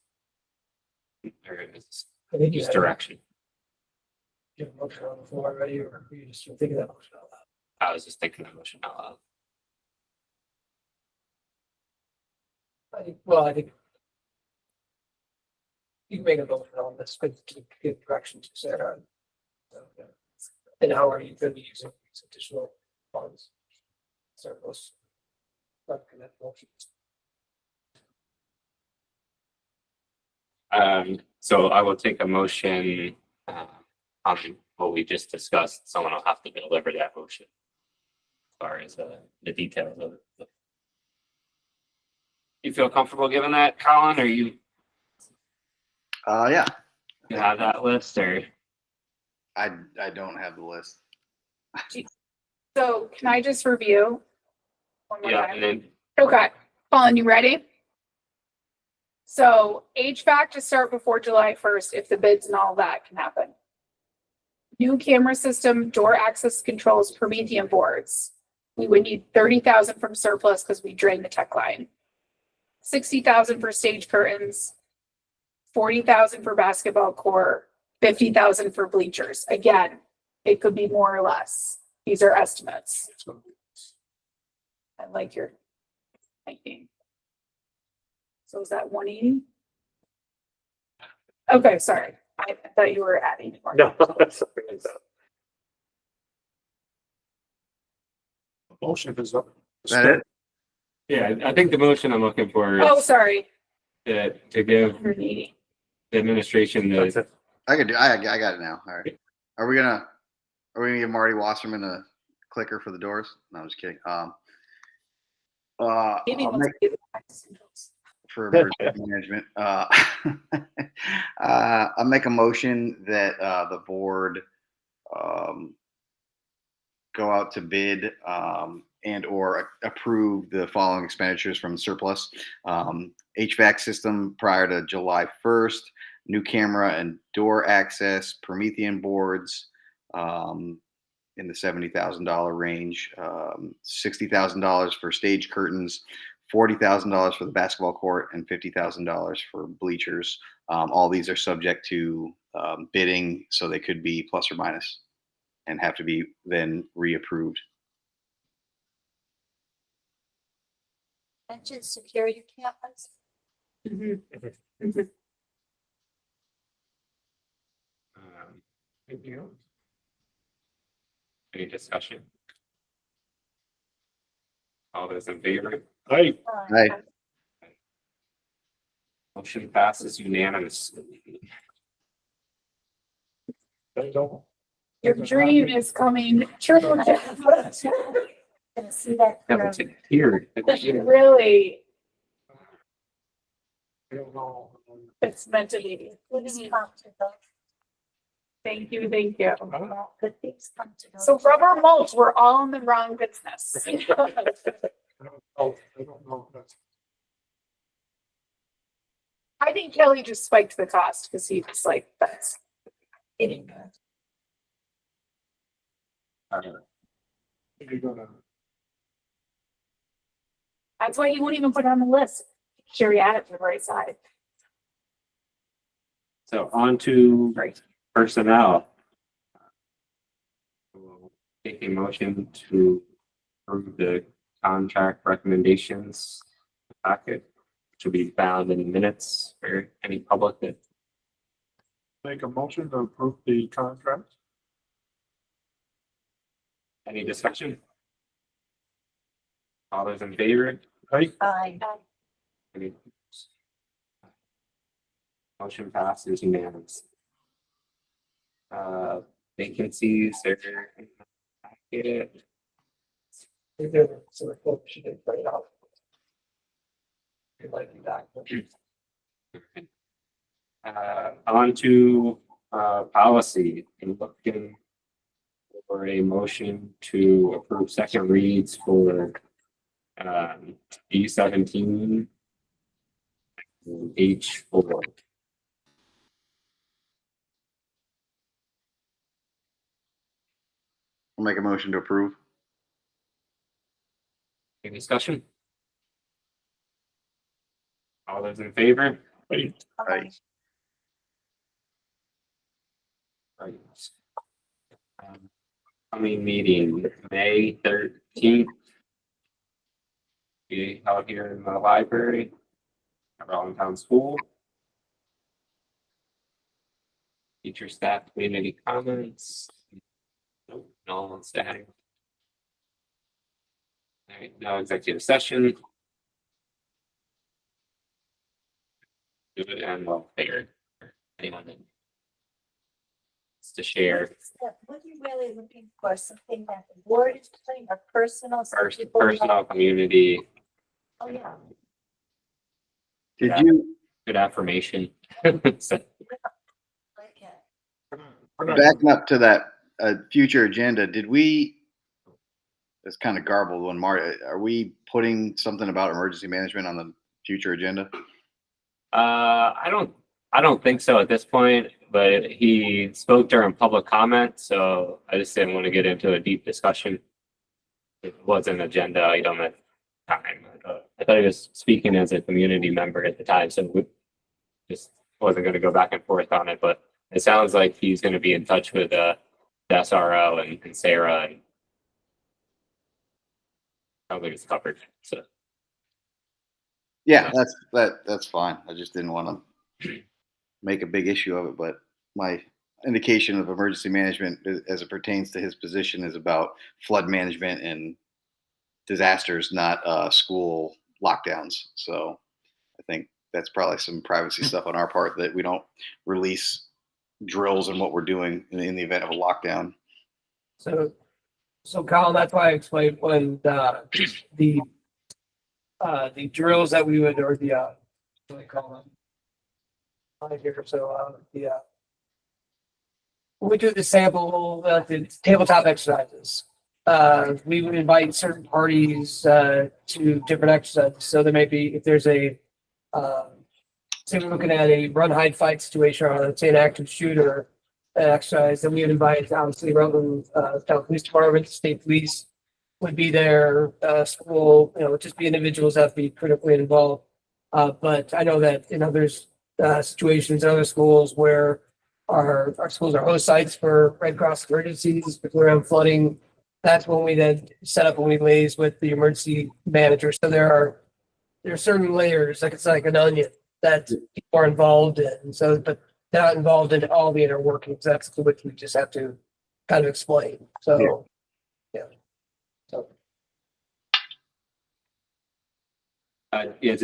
Or is I think this just direction? Get a motion on the floor already, or you just thinking that motion out loud? I was just thinking that motion out loud. I think you can make a motion on this, but to give direction to Sarah. And how are you going to be using these additional funds? Surplus. Recommend motions. So I will take a motion on what we just discussed. Someone will have to deliver that motion. As far as the details of it. You feel comfortable giving that, Colin, or you Yeah, have that list, or? I don't have the list. So can I just review? One more Yeah, time? and then Okay, Colin, you ready? So HVAC to start before July 1st, if the bids and all that can happen. New camera system, door access controls, Promethean boards. We would need 30,000 from surplus because we drained the tech line. 60,000 for stage curtains, 40,000 for basketball court, 50,000 for bleachers. Again, it could be more or less. These are estimates. I like your thinking. So is that 180? Okay, sorry. I thought you were adding more. No, that's motion is up. Is that it? yeah, I think the motion I'm looking for Oh, is sorry. to give 180. the administration the I could do. I got it now. All right. Are we gonna give Marty Wasserman a clicker for the doors? No, I'm just kidding. Maybe I'll once make- we get back to centrals. for emergency management. I'll make a motion that the board go out to bid and or approve the following expenditures from surplus. HVAC system prior to July 1st, new camera and door access, Promethean boards in the $70,000 range, $60,000 for stage curtains, $40,000 for the basketball court, and $50,000 for bleachers. All these are subject to bidding, so they could be plus or minus and have to be then reapproved. Mentioned security cameras. Anything else? Any discussion? All those in favor? Hey, Right. Motion passes unanimously. they don't. Your dream is coming true. Gonna see that. That looks like here. Really, They don't know. it's meant to be. Good things come to those. Thank you, thank you. Good things come to those. So rubber mulch, we're all in the wrong business. They don't know. They don't know that's. I think Kelly just spiked the cost because he was like, that's. You're gonna. That's why he wouldn't even put it on the list. Sure, you add it to the right side. So on to personnel. We'll take a motion to approve the contract recommendations packet, which will be found in the minutes for any public that Make a motion to approve the contract. any discussion. All those in favor? Hey, Any opposed? Motion passes unanimous. Vacancies are in the packet. We did, so the clerk, she did put it out. You'd like that. On to policy and looking for a motion to approve second reads for E17 H4. I'll make a motion to approve. Any discussion? All those in favor? hey, Right. Right. Coming meeting, May 13th. Be out here in the library at Rollintown School. Teacher, staff, community comments. Nope, no one staying. All right, now executive session. Do it and well figured. Anyone that wants to share What are you really looking for? Something that the board is doing or personal? some first people know? personal community, Oh, yeah. Did Yeah. you, good affirmation. So, Okay. we're not- backing up to that future agenda, did we, it's kind of garbled when are we putting something about emergency management on the future agenda? I don't think so at this point, but he spoke during public comment, so I just didn't want to get into a deep discussion. It was an agenda item at the time. I thought he was speaking as a community member at the time, so we just wasn't going to go back and forth on it, but it sounds like he's going to be in touch with the SRO and Sarah, and sounds like it's covered, so. Yeah, that's fine. I just didn't want to make a big issue of it, but my indication of emergency management as it pertains to his position is about flood management and disasters, not school lockdowns. So I think that's probably some privacy stuff on our part that we don't release drills and what we're doing in the event of a lockdown. So Colin, that's why I explained when the the drills that we would, or the, what do they call them? Here, so, when we do the sample, the tabletop exercises, we would invite certain parties, to different exercises. So there may be, if there's a, say we're looking at a run, hide, fight situation, or let's say an active shooter exercise, then we would invite, obviously, Rutland, Town Police Department, State Police would be there, school, just be individuals that have to be critically involved. But I know that in others, situations, other schools where our schools are host sites for Red Cross emergencies, if we're around flooding, that's when we then set up and we liaise with the emergency manager. So there are certain layers, like it's like an onion that people are involved in. So, but they're not involved in all the inner workings. That's what we just have to kind of explain. So, yeah. So. Yeah,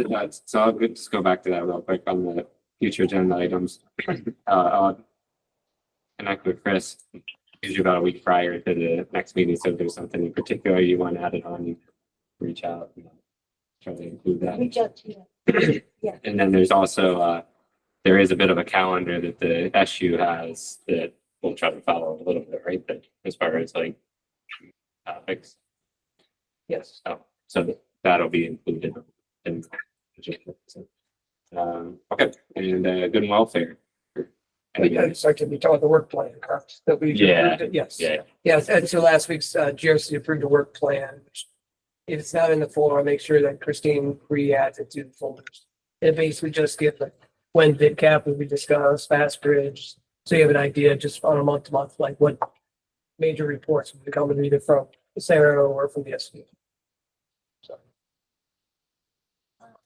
so I'll just go back to that real quick on the future agenda items. I'll connect with Chris usually about a week prior to the next meeting. So if there's something in particular you want added on, you reach out and try to include that. Reach out to you. Yeah. And then there's also, there is a bit of a calendar that the SU has that we'll try to follow a little bit, right? That as far as like topics. Yes. So that'll be included in. Okay, and good and welfare. I start to be talking the work plan, correct? That we Yeah. approved it? Yes. Yeah. Yes, and so last week's GRC approved a work plan. Which if it's not in the folder, I'll make sure that Christine re-adds it to the folders. It basically just gives like when bid cap will be discussed, fast bridge. So you have an idea just on a month to month, like what major reports will be coming either from Sarah or from the SU. So.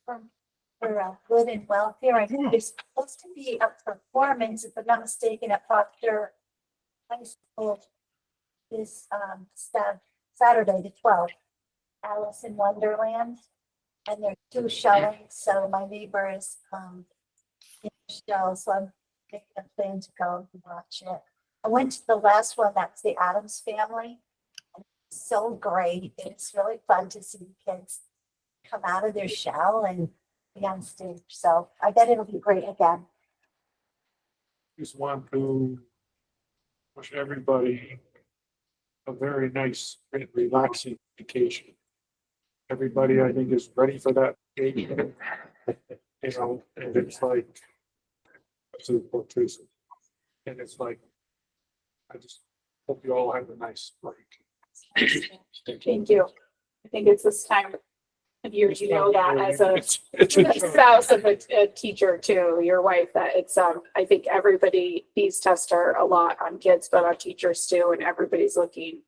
For good and welfare, I think there's supposed to be a performance, if I'm not mistaken, at Proctor High School this Saturday, the 12th, Alice in Wonderland. And there are 2 showings, so my neighbor is in the show, so I'm making a plan to go and watch it. I went to the last one, that's the Addams Family. So great, it's really fun to see the kids come out of their shell and be on stage. So I bet it'll be great again. Just want to wish everybody a very nice and relaxing vacation. Everybody, I think, is ready for that vacation. And it's like, to poor Teresa. And it's like, I just hope you all have a nice break. Thank you. I think it's this time of year, you know, that as a It's a spouse of a teacher too, your wife, that it's, I think everybody, these tests are a lot on kids, but on teachers too, and everybody's looking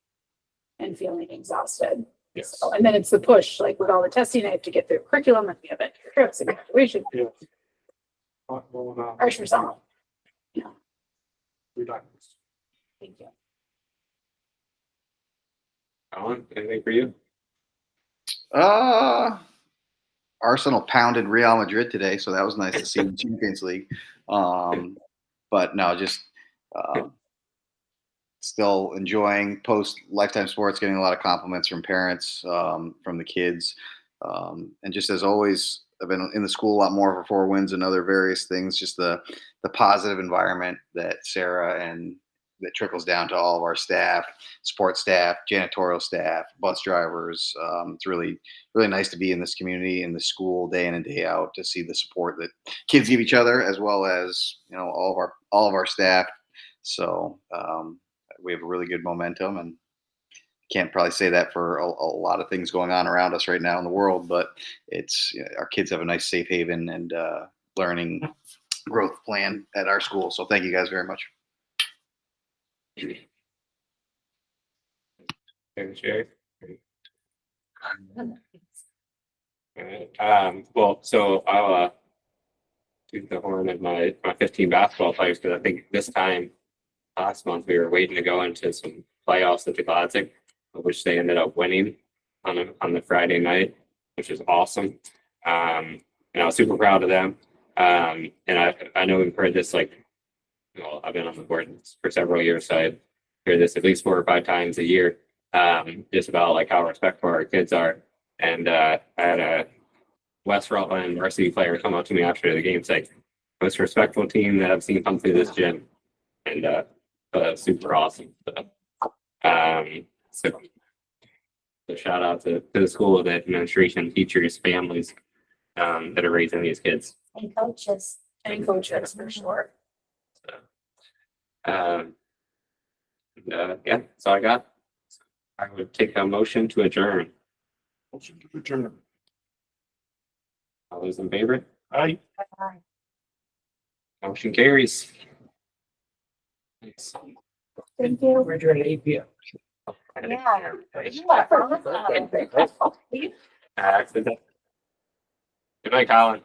and feeling exhausted. Yes. So, and then it's the push, like with all the testing, I have to get through curriculum and we have trips and graduation. Yeah. Lot going on. Pressure's on. Relax. Thank you. Colin, anything for you? Arsenal pounded Real Madrid today, so that was nice to see in the Champions League. But no, just still enjoying post Lifetime Sports, getting a lot of compliments from parents, from the kids, and just as always, I've been in the school a lot more for 4 wins and other various things. Just the positive environment that Sarah and that trickles down to all of our staff, support staff, janitorial staff, bus drivers. It's really, really nice to be in this community, in the school, day in and day out, to see the support that kids give each other, as well as all of our staff. So we have a really good momentum, and can't probably say that for a lot of things going on around us right now in the world. But it's our kids have a nice safe haven and learning growth plan at our school. So thank you guys very much. Sherry? Well, so I'll toot the horn of my 15 basketball players, because I think this time last month we were waiting to go into some playoffs at the Classic, which they ended up winning on the Friday night, which is awesome. And I was super proud of them. And I know we've heard this, like, well, I've been on the board for several years, so I hear this at least 4 or 5 times a year, just about like how respectful our kids are. And I had West Rutland varsity player come up to me after the game saying, most respectful team that I've seen come through this gym. And super awesome. So shout out to the school, the administration, teachers, families that are raising these kids. And coaches. And coaches for sure. Yeah, that's all I got. I would take a motion to adjourn. Motion to adjourn. All those in favor? Aye. Motion carries. Thanks. Thank you. We're adjourned at 8 p.m. Yeah. Good night, Colin.